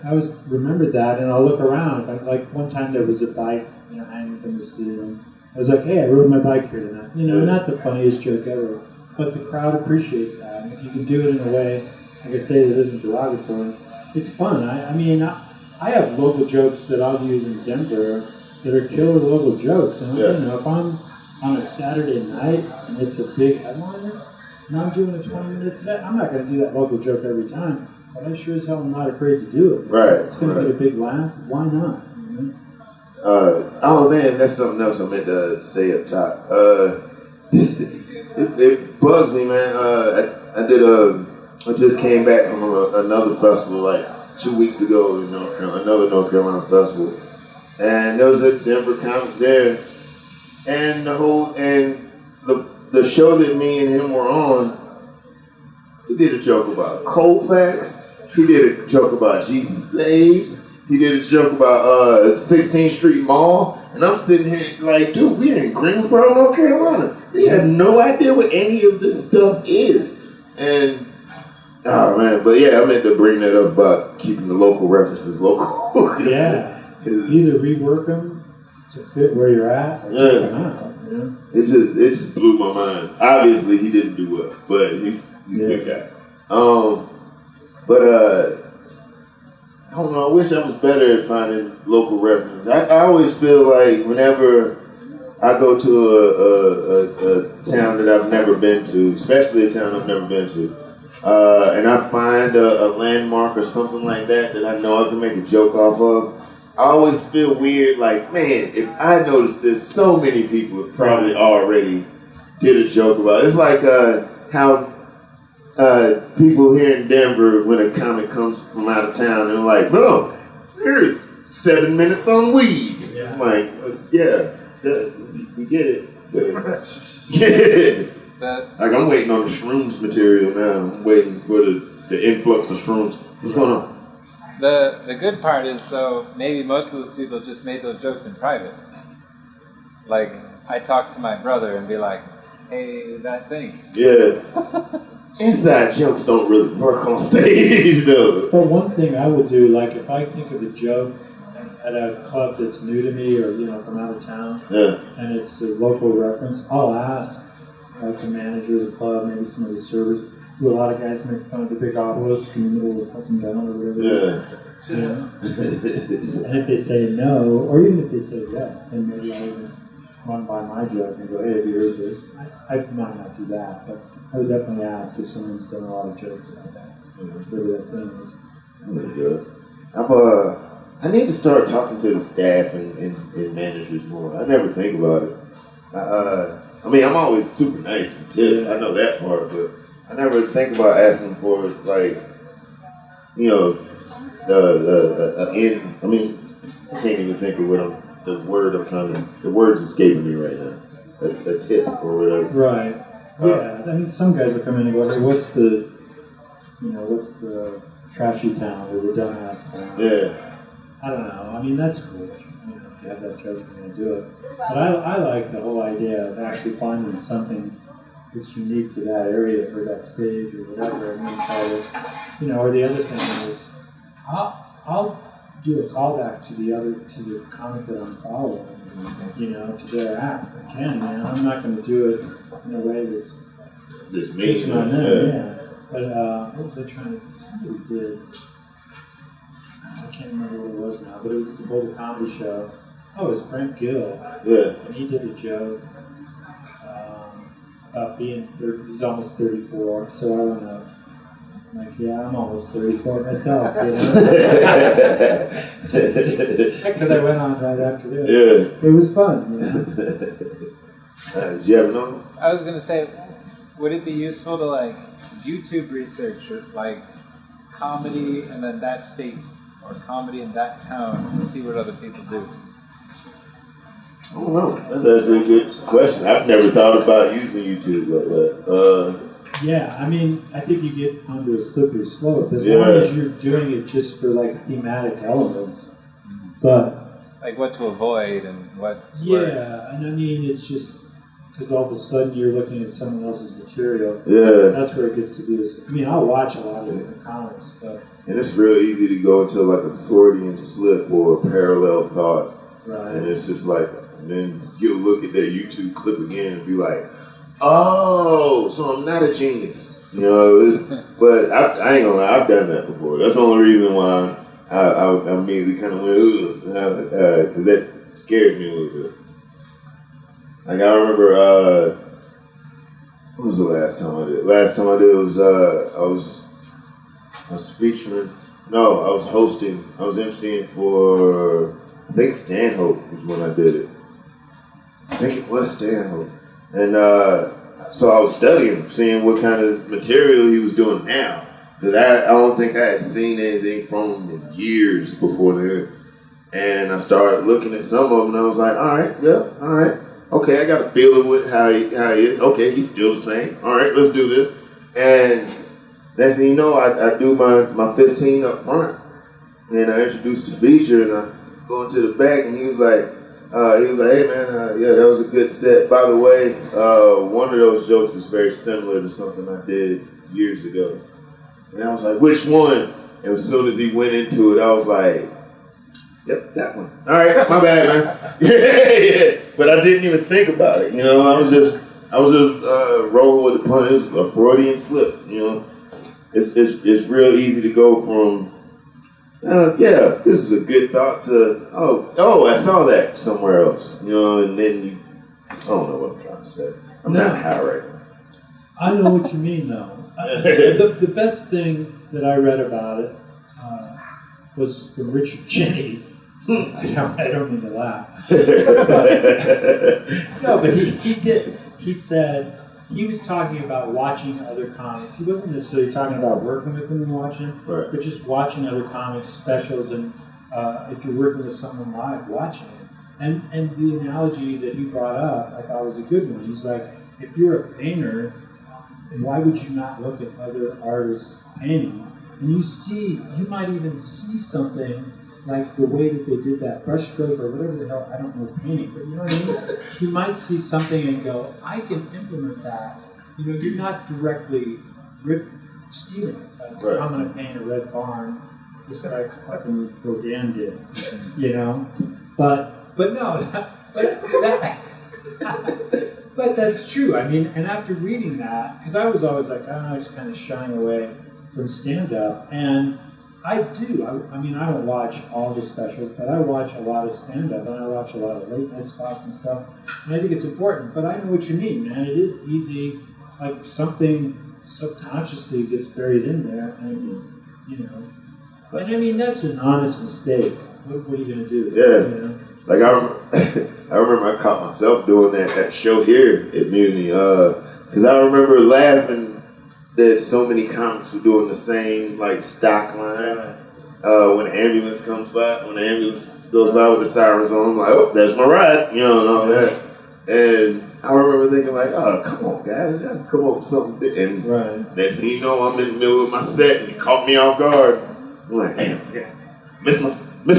I remembered that, and I'll look around. Like one time there was a bike, you know, hanging from the ceiling. I was like, hey, I rode my bike here tonight. You know, not the funniest joke ever, but the crowd appreciates that. And if you can do it in a way, like I say, that isn't derogatory, it's fun. I mean, I have local jokes that I'll use in Denver that are killer local jokes. And you know, if I'm on a Saturday night and it's a big headliner and I'm doing a 20-minute set, I'm not going to do that local joke every time. But I sure as hell am not afraid to do it.
Right.
It's going to get a big laugh. Why not? You know?
Oh man, that's something else I meant to say up top. It bugs me, man. I just came back from another festival like 2 weeks ago in North Carolina, another North Carolina festival, and there was a Denver comic there, and the show that me and him were on, he did a joke about Colfax. He did a joke about Jesus Saves. He did a joke about 16th Street Mall. And I'm sitting here like, dude, we're in Greensboro, North Carolina. They have no idea what any of this stuff is. And, oh man, but yeah, I meant to bring that up about keeping the local references local.
Yeah. Either rework them to fit where you're at or take them out. You know?
It just blew my mind. Obviously, he didn't do well, but he's a good guy. But I don't know. I wish I was better at finding local references. I always feel like whenever I go to a town that I've never been to, especially a town I've never been to, and I find a landmark or something like that I know I can make a joke off of, I always feel weird. Like, man, if I noticed this, so many people have probably already did a joke about it. It's like how people here in Denver, when a comic comes from out of town, they're like, bro, here's 7 minutes on weed. Yeah. I'm like, we get it. Like, I'm waiting on the shrooms material now. I'm waiting for the influx of shrooms. What's going on?
The good part is, though, maybe most of those people just made those jokes in private. Like, I talk to my brother and be like, hey, that thing.
Yeah. Inside jokes don't really work on stage, though.
But one thing I will do, like if I think of a joke at a club that's new to me or, you know, from out of town, and it's a local reference, I'll ask like the manager of the club, maybe some of the servers. A lot of guys make fun of the big obelisk in the middle of the fucking down or whatever. Yeah. You know? And if they say no, or even if they say yes, then maybe I'll even run by my joke and go, hey, have you heard this? I might not do that, but I would definitely ask if someone's done a lot of jokes about that. Whatever that thing is.
Really good. I need to start talking to the staff and managers more. I never think about it. I mean, I'm always super nice and tips. I know that part, but I never think about asking for, like, you know, I mean, I can't even think of the word's escaping me right now. A tip or whatever.
Right. Yeah. I mean, some guys will come in and go, hey, what's the trashy town or the dumbass town?
Yeah.
I don't know. I mean, that's cool. You know, if you have that joke, you're going to do it. But I like the whole idea of actually finding something that's unique to that area or that stage or whatever, and then try to, you know. Or the other thing is, I'll do a callback to the comic that I'm following, you know, to their act. I can, man. I'm not going to do it in a way that's
me
on them. Yeah. But what was I trying to? Somebody did. I can't remember what it was now, but it was at the Boulder Comedy Show. Oh, it was Brent Gill.
Yeah.
And he did a joke about being he's almost 34. So I went up. I'm like, yeah, I'm almost 34 myself, you know? Because I went on right after that.
Yeah.
It was fun, you know?
Did you have another?
I was going to say, would it be useful to, like, YouTube research, like, comedy and then that state, or comedy in that town, to see what other people do?
I don't know. That's actually a good question. I've never thought about using YouTube like that.
Yeah, I mean, I think you get onto a slippery slope as long as you're doing it just for like thematic elements. But
like what to avoid and what.
Yeah,
works.
and I mean, it's just because all of a sudden you're looking at someone else's material.
Yeah.
That's where it gets to be. I mean, I'll watch a lot of different comics, but.
And it's real easy to go into like a Freudian slip or a parallel thought.
Right.
And it's just like, and then you'll look at that YouTube clip again and be like, oh, so I'm not a genius. You know, but I ain't gonna lie, I've done that before. That's the only reason why I immediately kind of went, ugh, because that scared me a little bit. Like I remember, what was the last time I did? Last time I did was, I was featuring, no, I was hosting, I was emceeing for, I think Stanhope was when I did it. I think it was Stanhope. And so I was studying, seeing what kind of material he was doing now. Because I don't think I had seen anything from him in years before then. And I started looking at some of them and I was like, all right, yeah, all right. Okay, I got a feel of how he is. Okay, he's still the same. All right, let's do this. And next thing you know, I do my 15 up front. And I introduced the feature and I go into the back and he was like, hey man, yeah, that was a good set. By the way, one of those jokes is very similar to something I did years ago. And I was like, which one? And as soon as he went into it, I was like, yep, that one. All right, my bad, man. Yeah. But I didn't even think about it. You know, I was just rolling with the punch. It was a Freudian slip. You know, it's real easy to go from, yeah, this is a good thought to, oh, I saw that somewhere else. You know, and then I don't know what I'm trying to say. I'm not high right now.
I know what you mean, though. The best thing that I read about it was from Richard Jenny. I don't mean to laugh. But he did. He said he was talking about watching other comics. He wasn't necessarily talking about working with them and watching,
right,
but just watching other comics, specials, and if you're working with someone live, watching it. And the analogy that he brought up, I thought was a good one. He's like, if you're a painter, why would you not look at other artists' paintings? And you might even see something like the way that they did that brushstroke or whatever the hell, I don't know painting, but you know what I mean? You might see something and go, I can implement that. You know, you're not directly stealing it. Like, right. I'm going to paint a red barn just like fucking Gauguin did, you know? But no, but that's true. I mean, and after reading that, because I was always like, I was kind of shying away from stand-up, and I do. I mean, I don't watch all the specials, but I watch a lot of stand-up, and I watch a lot of late-night spots and stuff, and I think it's important. But I know what you mean, man. It is easy, like something subconsciously gets buried in there, and, you know. And I mean, that's an honest mistake. What are you going to do?
Yeah.
You know?
Like, I remember I caught myself doing that show here at Mutiny, because I remember laughing that so many comics were doing the same, like, stock line. When the ambulance comes by, when the ambulance goes by with the sirens on, I'm like, oh, there's my ride, you know, and all that. And I remember thinking, like, oh, come on, guys, y'all come up with something. And next thing you know, I'm in the middle of my set, and it caught me off guard. I'm like, damn, yeah, miss my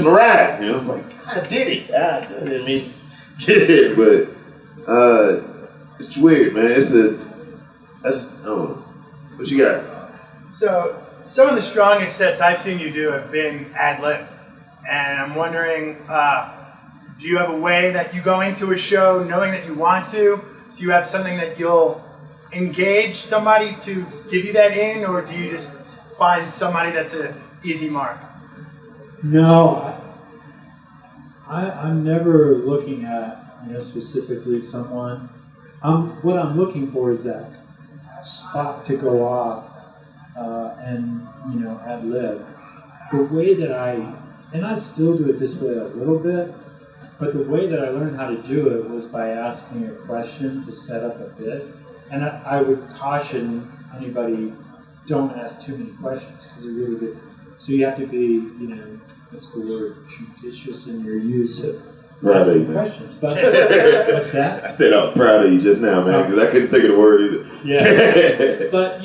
ride. You know, I was like, I did it. I didn't mean, yeah, but it's weird, man. I don't know. What you got?
So, some of the strongest sets I've seen you do have been ad-lib. And I'm wondering, do you have a way that you go into a show knowing that you want to? So you have something that you'll engage somebody to give you that in? Or do you just find somebody that's an easy mark?
No, I'm never looking at, specifically someone. What I'm looking for is that spot to go off and ad lib. The way that I still do it this way a little bit, but the way that I learned how to do it was by asking a question to set up a bit. And I would caution anybody, don't ask too many questions because it really gets. So you have to be, what's the word, judicious in your use of
Proud of you,
asking
man.
questions. But what's that?
I said I was proud of you just now, man, because I couldn't think of the word either.
Yeah. But,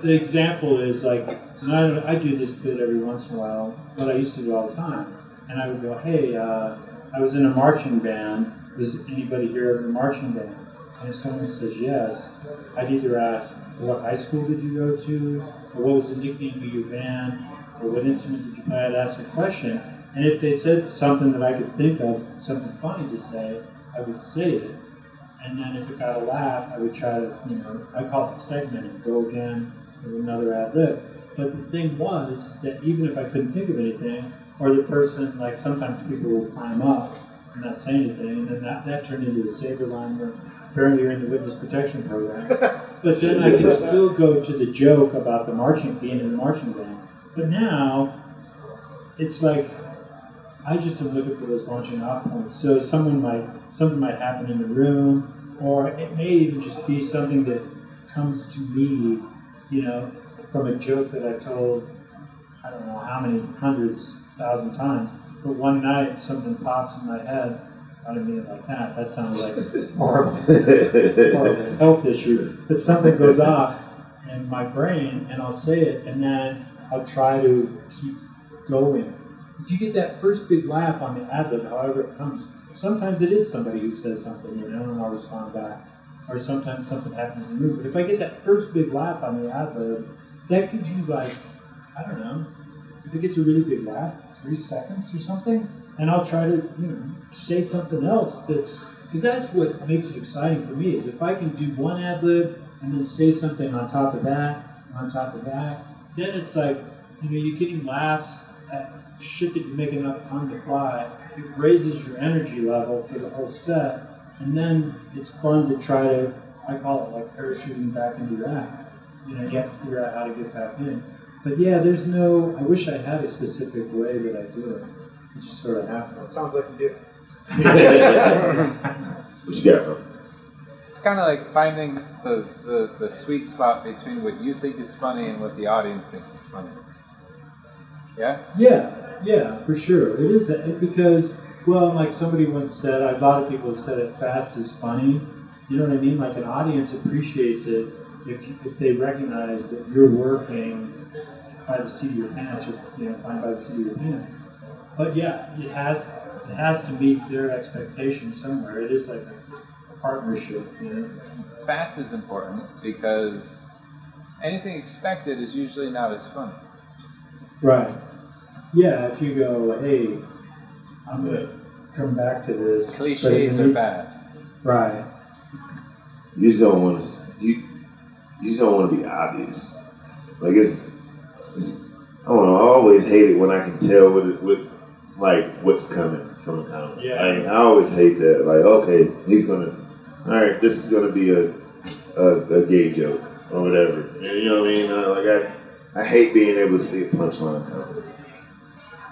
the example is like, and I do this bit every once in a while, but I used to do all the time. And I would go, hey, I was in a marching band. Was anybody here in a marching band? And if someone says yes, I'd either ask, what high school did you go to? Or what was the nickname of your band? Or what instrument did you play? I'd ask a question. And if they said something that I could think of, something funny to say, I would say it. And then if it got a laugh, I would try to, I call it segmenting, go again with another ad lib. But the thing was that even if I couldn't think of anything, or the person, like sometimes people will climb up and not say anything, and then that turned into a saber line where apparently you're in the witness protection program. But then I could still go to the joke about being in the marching band. But now, it's like, I just am looking for those launching off points. So something might happen in the room, or it may even just be something that comes to me, from a joke that I've told, I don't know how many hundreds, 1,000 times. But one night something pops in my head. I don't mean it like that. That sounds like horrible health issue. But something goes off in my brain, and I'll say it, and then I'll try to keep going. If you get that first big laugh on the ad lib, however it comes, sometimes it is somebody who says something, and I'll respond back. Or sometimes something happens in the room. But if I get that first big laugh on the ad lib, that gives you I don't know, if it gets a really big laugh, 3 seconds or something, and I'll try to, say something else because that's what makes it exciting for me, is if I can do one ad lib and then say something on top of that, then it's like, you're getting laughs at shit that you're making up on the fly. It raises your energy level for the whole set, and then it's fun to try to, I call it like parachuting back into your act. You have to figure out how to get back in. But yeah, I wish I had a specific way that I do it. It just sort of happens.
Sounds like you do.
What you got, bro?
It's kind of like finding the sweet spot between what you think is funny and what the audience thinks is funny. Yeah?
Yeah, for sure. It is because, like somebody once said, a lot of people have said it, fast is funny. You know what I mean? Like an audience appreciates it if they recognize that you're working by the seat of your pants, or flying by the seat of your pants. But yeah, it has to meet their expectations somewhere. It is like a partnership.
Fast is important because anything expected is usually not as funny.
Right. Yeah, if you go, hey, I'm going to come back to this.
Cliches are bad.
Right.
You just don't want to be obvious. Like it's I don't know. I always hate it when I can tell what's coming from a comedy.
Yeah.
I always hate that. Like, okay, all right, this is gonna be a gay joke or whatever. And you know what I mean? I hate being able to see a punchline coming.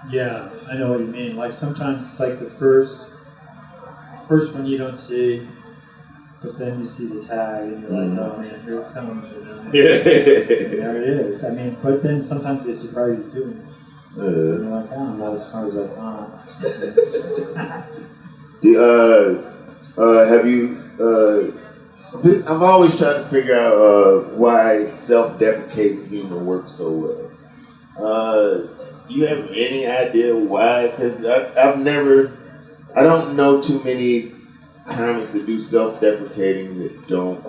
Yeah, I know what you mean. Like sometimes it's like the first one you don't see, but then you see the tag and you're like, oh man, here it comes.
Yeah.
And there it is. I mean, but then sometimes they surprise you too. And you're like, oh, I'm not as smart as I thought.
Have you? I've always tried to figure out why self-deprecating humor works so well. You have any idea why? Because I don't know too many comics that do self-deprecating that don't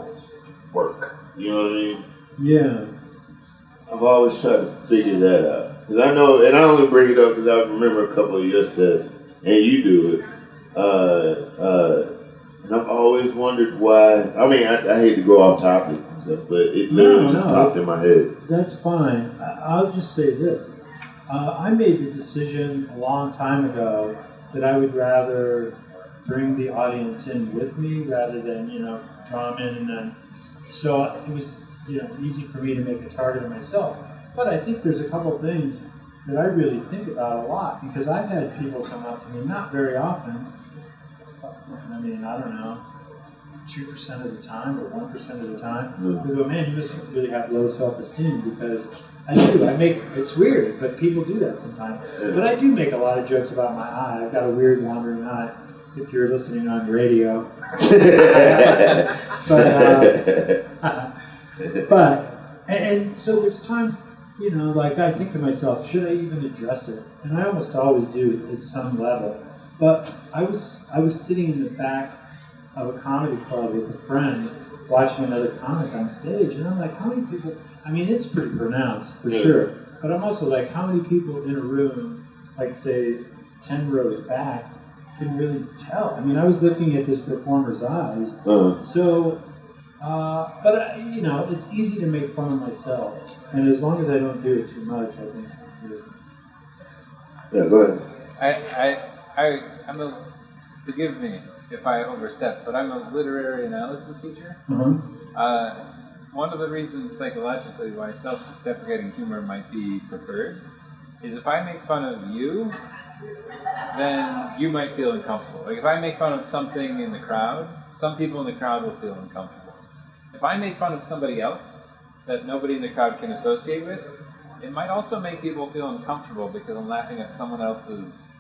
work. You know what I mean?
Yeah.
I've always tried to figure that out. Because I know, and I only bring it up because I remember a couple of your sets, and you do it. And I've always wondered why. I mean, I hate to go off topic and stuff, but it literally just popped in my head.
That's fine. I'll just say this. I made the decision a long time ago that I would rather bring the audience in with me rather than, draw them in and then. So it was, easy for me to make a target of myself. But I think there's a couple things that I really think about a lot because I've had people come up to me, not very often. I mean, I don't know, 2% of the time or 1% of the time. Who go, man, you must really have low self-esteem because I do. It's weird, but people do that sometimes. But I do make a lot of jokes about my eye. I've got a weird wandering eye. if you're listening on radio. And so there's times, you know, like I think to myself, should I even address it? And I almost always do at some level. But I was sitting in the back of a comedy club with a friend watching another comic on stage, and I'm like, how many people? I mean, it's pretty pronounced for sure, but I'm also like, how many people in a room, like say 10 rows back, can really tell? I mean, I was looking at this performer's eyes, so. But you know, it's easy to make fun of myself, and as long as I don't do it too much, I think.
Yeah, go ahead.
I'm a, forgive me if I overstep, but I'm a literary analysis teacher. One of the reasons psychologically why self-deprecating humor might be preferred is if I make fun of you, then you might feel uncomfortable. Like if I make fun of something in the crowd, some people in the crowd will feel uncomfortable. If I make fun of somebody else that nobody in the crowd can associate with, it might also make people feel uncomfortable because I'm laughing at someone else's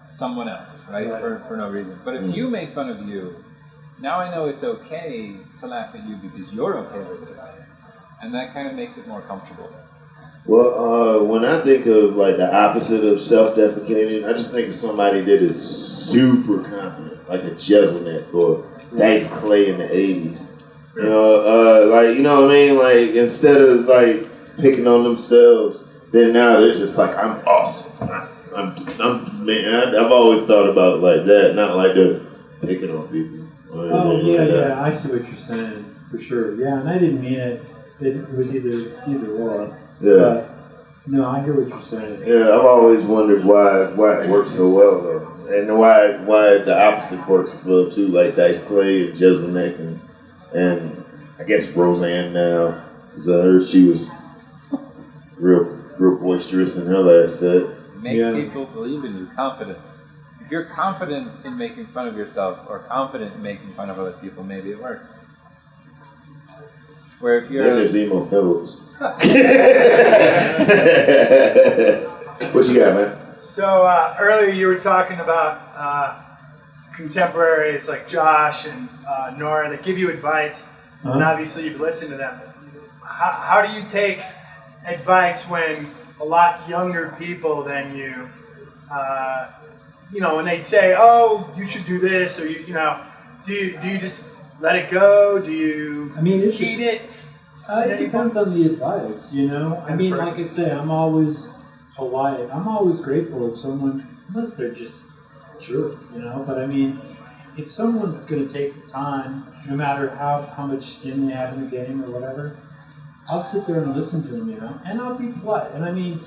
someone else, right? For no reason. But if you make fun of you, now I know it's okay to laugh at you because you're okay with it. And that kind of makes it more comfortable.
Well, when I think of like the opposite of self-deprecating, I just think of somebody that is super confident, like a Jeselnik or Dice Clay in the 80s. You know, like, you know what I mean? Like, instead of like picking on themselves, they're just like, I'm awesome. I'm man. I've always thought about it like that, not like they're picking on people.
Oh yeah, I see what you're saying for sure. Yeah, and I didn't mean it. It was either or.
Yeah.
But, no, I hear what you're saying.
Yeah, I've always wondered why it works so well though, and why the opposite works as well too, like Dice Clay and Jeselnik and I guess Roseanne now. She was real boisterous in her last set.
Make people believe in you. Confidence. If you're confident in making fun of yourself or confident in making fun of other people, maybe it works. Where if you're...
Then there's Emo Phillips. What you got, man?
So earlier you were talking about contemporaries like Josh and Nora that give you advice, and obviously you've listened to them. How do you take advice when a lot younger people than you, when they say, "Oh, you should do this," or do you just let it go? Do you heed it?
It depends on the advice, I mean, like I say, I'm always polite. I'm always grateful if someone, unless they're just a jerk, But I mean, if someone's going to take the time, no matter how much skin they have in the game or whatever, I'll sit there and listen to them, and I'll be polite. And I mean,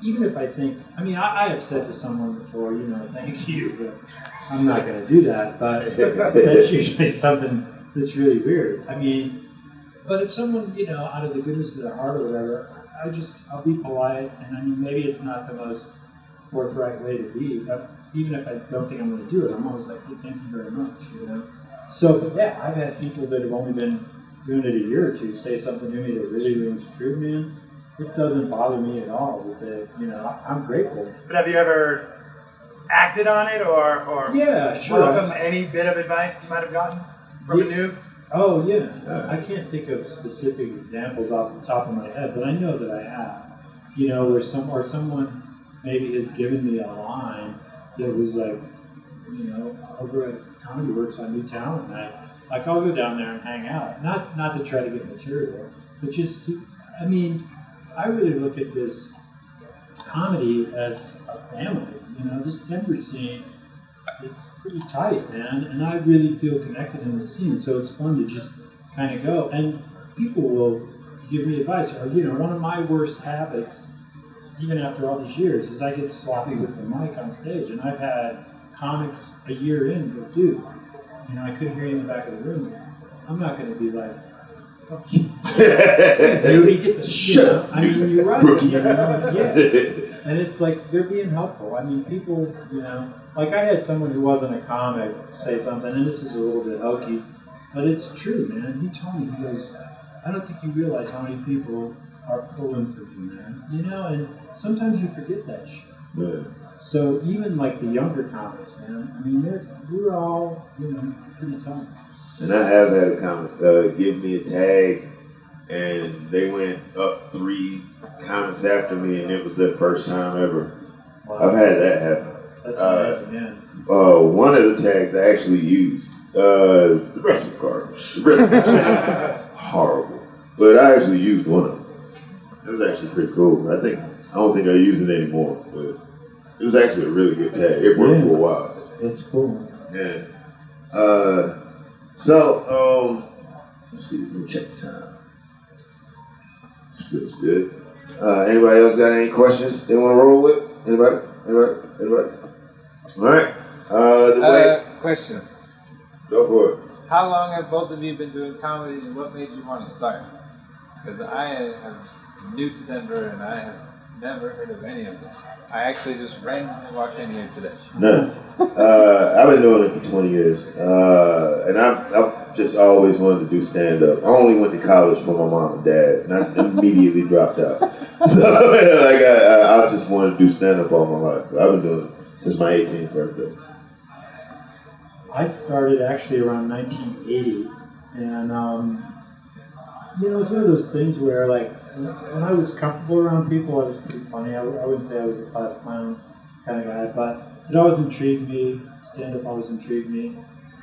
even if I I have said to someone before, thank you, but I'm not going to do that. But that's usually something that's really weird. I mean, but if someone, out of the goodness of their heart or whatever, I'll be polite. And I mean, maybe it's not the most forthright way to be, but even if I don't think I'm going to do it, I'm always like, hey, thank you very much, So, but yeah, I've had people that have only been doing it a year or two say something to me that really rings true, man. It doesn't bother me at all with it, I'm grateful.
But have you ever acted on it or
yeah, sure.
welcomed any bit of advice you might have gotten from a noob?
Oh, yeah. I can't think of specific examples off the top of my head, but I know that I have. Where someone maybe has given me a line that was like, over at Comedy Works on New Talent Night. Like, I'll go down there and hang out. Not to try to get material, but just to, I really look at this comedy as a family. This Denver scene is pretty tight, man, and I really feel connected in the scene, so it's fun to just kind of go. And people will give me advice. Or, one of my worst habits, even after all these years, is I get sloppy with the mic on stage. And I've had comics a year in go, dude, I couldn't hear you in the back of the room. I'm not going to be like, fuck you. Newbie, get the shit. You're right. Yeah. And it's like, they're being helpful. People, like I had someone who wasn't a comic say something, and this is a little bit hokey, but it's true, man. He told me, he goes, I don't think you realize how many people are pulling for you, man. And sometimes you forget that shit.
Yeah.
So even like the younger comics, man, I mean, we were all, pretty tough.
And I have had a comic give me a tag, and they went up 3 comics after me, and it was their first time ever. Wow. I've had that happen.
That's amazing, yeah.
One of the tags I actually used. The rest of the card. The rest of the horrible. But I actually used one of them. It was actually pretty cool. I don't think I use it anymore, but it was actually a really good tag. It worked for a while.
It's cool.
Yeah. So, let's see, let me check the time. This feels good. Anybody else got any questions they want to roll with? Anybody? All right.
Question.
Go for it.
How long have both of you been doing comedy, and what made you want to start? Because I am new to Denver, and I have never heard of any of this. I actually just randomly walked in here today.
No. I've been doing it for 20 years. And I've just always wanted to do stand-up. I only went to college for my mom and dad, and I immediately dropped out. So I just wanted to do stand-up all my life. I've been doing it since my 18th birthday.
I started actually around 1980, and it was one of those things where, like, when I was comfortable around people, I was pretty funny. I wouldn't say I was a class clown kind of guy, but it always intrigued me. Stand-up always intrigued me.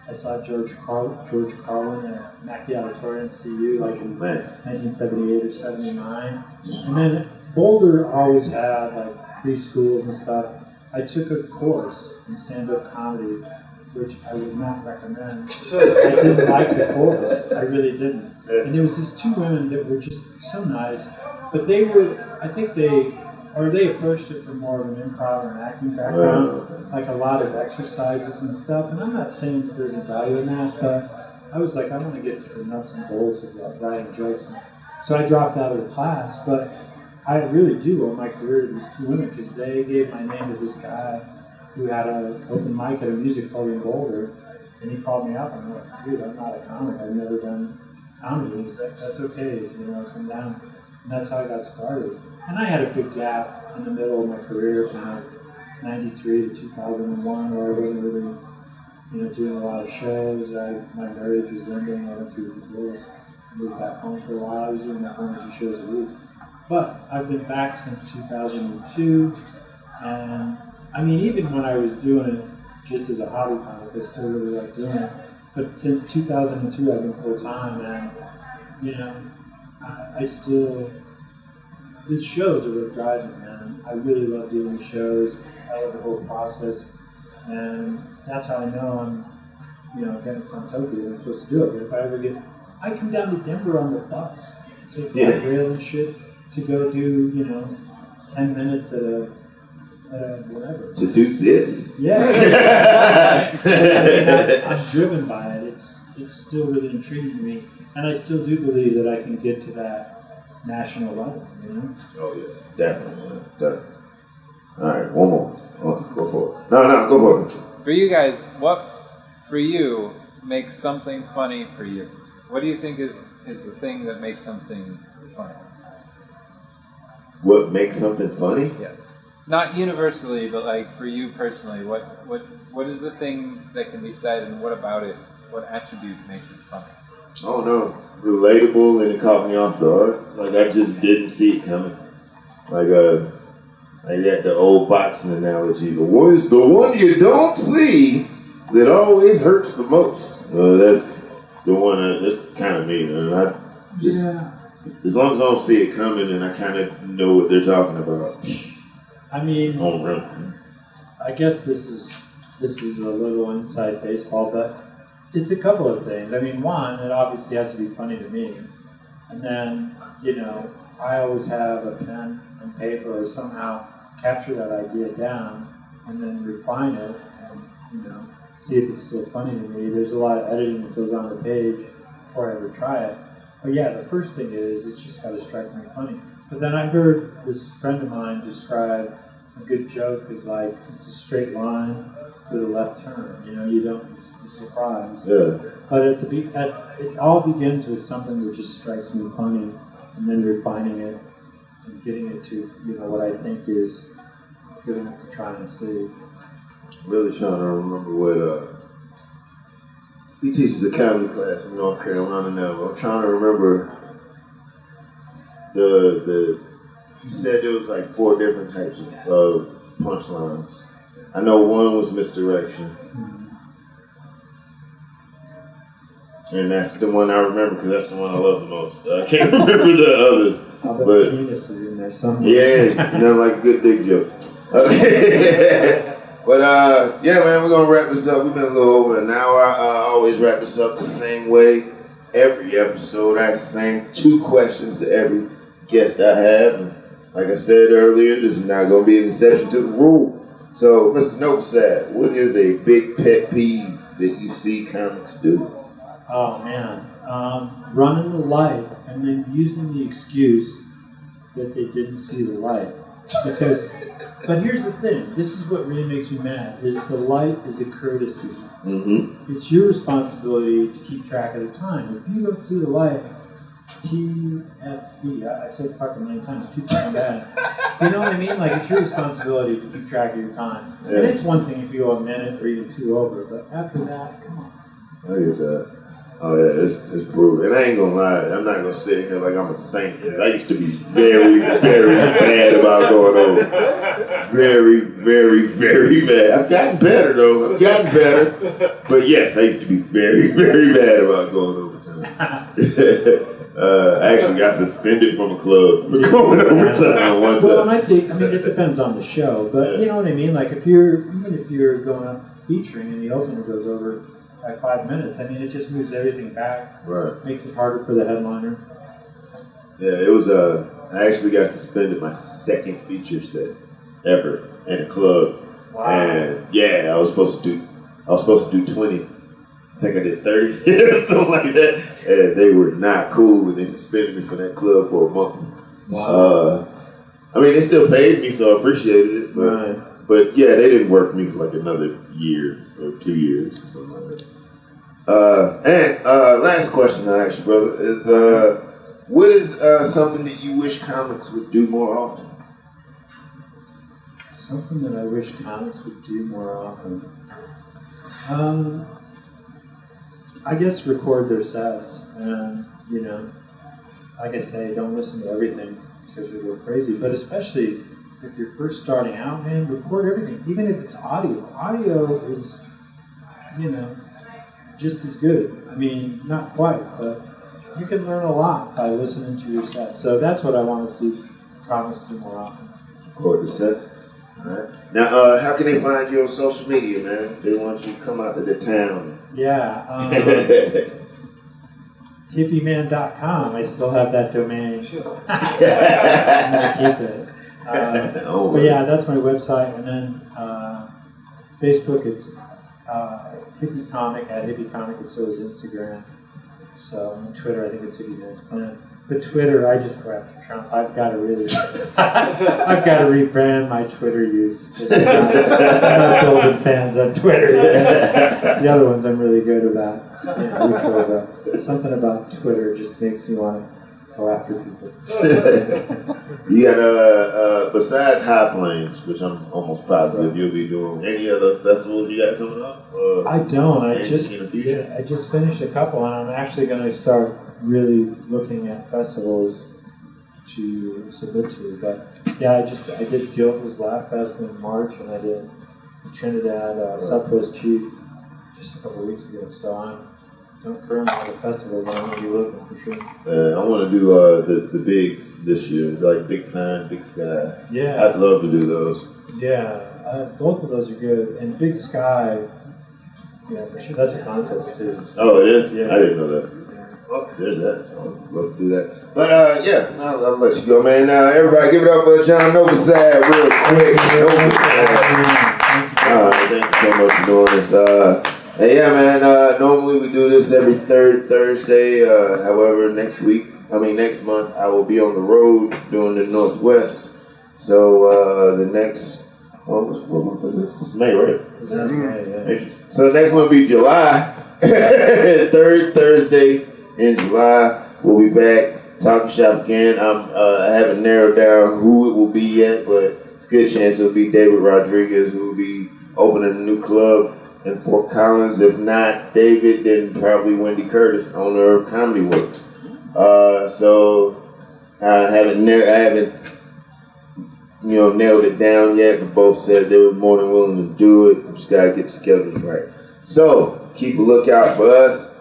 I saw George Carlin at Mackey Auditorium CU like in 1978 or 79. And then Boulder always had like free schools and stuff. I took a course in stand-up comedy, which I would not recommend. I didn't like the course. I really didn't. And there was these 2 women that were just so nice, but they approached it from more of an improv or an acting background, like a lot of exercises and stuff. And I'm not saying that there's a value in that, but I was like, I want to get to the nuts and bolts of writing jokes. So I dropped out of the class, but I really do owe my career to these 2 women because they gave my name to this guy who had an open mic at a music club in Boulder, and he called me up and I'm like, dude, I'm not a comic. I've never done comedy. He's like, that's okay, come down. And that's how I got started. And I had a big gap in the middle of my career from like 93 to 2001 where I wasn't really, doing a lot of shows. My marriage was ending. I went through a divorce. I moved back home for a while. I was doing like 1 or 2 shows a week. But I've been back since 2002, and I mean, even when I was doing it just as a hobby comic, I still really like doing it. But since 2002, I've been full-time, and, I still, the shows are what drives me, man. I really love doing the shows. I love the whole process, and that's how I know I'm, again, it sounds so good, I'm supposed to do it, but if I ever I come down to Denver on the bus, take light rail and shit, to go do, 10 minutes at a whatever.
To do this?
Yeah. I'm driven by it. It's still really intriguing to me, and I still do believe that I can get to that national level,
Oh yeah, definitely. All right, one more. Go for it. No, go for it.
For you guys, what for you makes something funny for you? What do you think is the thing that makes something funny?
What makes something funny?
Yes. Not universally, but like for you personally, what is the thing that can be said, and what about it? What attribute makes it funny?
I don't know. Relatable, and it caught me off guard. Like I just didn't see it coming. Like that the old boxing analogy. The one you don't see that always hurts the most. That's the one. That's kind of me, man. I just as long as I don't see it coming, and I kind of know what they're talking about.
I mean,
run.
I guess this is a little inside baseball, but it's a couple of things. I mean, one, it obviously has to be funny to me, and then I always have a pen and paper or somehow capture that idea down and then refine it and see if it's still funny to me. There's a lot of editing that goes on the page before I ever try it. But yeah, the first thing is it's just got to strike me funny. But then I heard this friend of mine describe a good joke as like it's a straight line with a left turn. You don't be surprised.
Yeah.
But it all begins with something that just strikes me funny, and then refining it and getting it to what I think is good enough to try on stage.
Really trying to remember what he teaches a comedy class in North Carolina now. I'm trying to remember he said there was like 4 different types of punchlines. I know one was misdirection. And that's the one I remember because that's the one I love the most. I can't remember the others.
I'll bet
but
penis is in there somewhere.
Yeah, nothing like a good dick joke. Okay. But yeah, man, we're gonna wrap this up. We've been a little over an hour. I always wrap this up the same way. Every episode, I ask the same 2 questions to every guest I have. And like I said earlier, this is not gonna be an exception to the rule. So, Mr. Novosad, what is a big pet peeve that you see comics do?
Oh man, running the light and then using the excuse that they didn't see the light. But here's the thing, this is what really makes me mad, is the light is a courtesy.
Mm-hmm.
It's your responsibility to keep track of the time. If you don't see the light, TFB, I said fucking many times, too fucking bad. You know what I mean? Like, it's your responsibility to keep track of your time.
Yeah.
And it's one thing if you go a minute or even 2 over, but after that, come on.
I get that. Oh yeah, it's brutal. And I ain't gonna lie, I'm not gonna sit here like I'm a saint. I used to be very, very bad about going over. Very, very, very bad. I've gotten better though. I've gotten better. But yes, I used to be very, very bad about going overtime. I actually got suspended from a club for going overtime one time.
Well, and I mean, it depends on the show, but you know what I mean? Like, even if you're going up featuring and the opener goes over by 5 minutes, I mean, it just moves everything back.
Right.
Makes it harder for the headliner.
Yeah, it was, I actually got suspended my 2nd feature set ever in a club.
Wow.
And yeah, I was supposed to do 20. I think I did 30, something like that. And they were not cool when they suspended me from that club for a month.
Wow.
I mean, they still paid me, so I appreciated it. But,
Right.
but yeah, they didn't work me for like another year or 2 years or something like that. And last question I ask you, brother, is what is something that you wish comics would do more often?
Something that I wish comics would do more often. I guess record their sets, and you know, like I say, don't listen to everything because you'll go crazy. But especially if you're first starting out, man, record everything, even if it's audio. Audio is, you know, just as good. I mean, not quite, but you can learn a lot by listening to your set. So that's what I want to see comics do more often.
Record the sets. All right. Now, how can they find you on social media, man? If they want you to come out to the town.
Yeah. Hippieman.com. I still have that domain. I'm gonna keep it. But yeah, that's my website. And then Facebook, it's Hippie Comic at Hippie Comic, and so is Instagram. So on Twitter, I think it's Hippie Man's Plan. But Twitter, I just go after Trump. I've got to rebrand my Twitter use. I'm not building fans on Twitter yet. The other ones I'm really good about staying neutral about. Something about Twitter just makes me want to go after people.
You got besides High Plains, which I'm almost positive you'll be doing, any other festivals you got coming up?
I don't. I
future?
I just finished a couple, and I'm actually going to start really looking at festivals to submit to. But yeah, I did Gilda's Laugh Fest in March, and I did Trinidad Southwest Chief just a couple of weeks ago. So I don't currently have a festival, but I'm going to be looking for sure.
I want to do the bigs this year, like Big Pine, Big Sky.
Yeah,
I'd love to do those.
Yeah, both of those are good. And Big Sky, yeah, for sure. That's a contest too. So.
Oh, it is?
Yeah.
I didn't know that. Oh, there's that. I'd love to do that. But yeah, I'll let you go, man. Now, everybody give it up for John Novosad real quick. Thank you so much for doing this. And yeah, man, normally we do this every third Thursday. However, next month, I will be on the road doing the Northwest. So the next, what month is this? It's May, right?
Yeah.
So the next one will be July. Third Thursday in July. We'll be back. Talkin Shop again. I haven't narrowed down who it will be yet, but it's a good chance it'll be David Rodriguez who will be opening a new club in Fort Collins. If not David, then probably Wendy Curtis, owner of Comedy Works. So I haven't nailed it down yet, but both said they were more than willing to do it. Just gotta get the schedules right. So keep a lookout for us.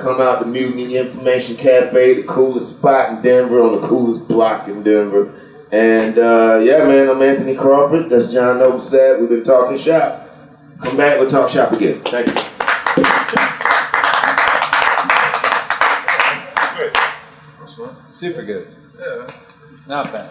Come out to Mutiny Information Cafe, the coolest spot in Denver, on the coolest block in Denver. And yeah, man, I'm Anthony Crawford. That's John Novosad. We've been Talkin Shop. Come back, we'll talk shop again. Thank you.
Super good.
Yeah.
Not bad.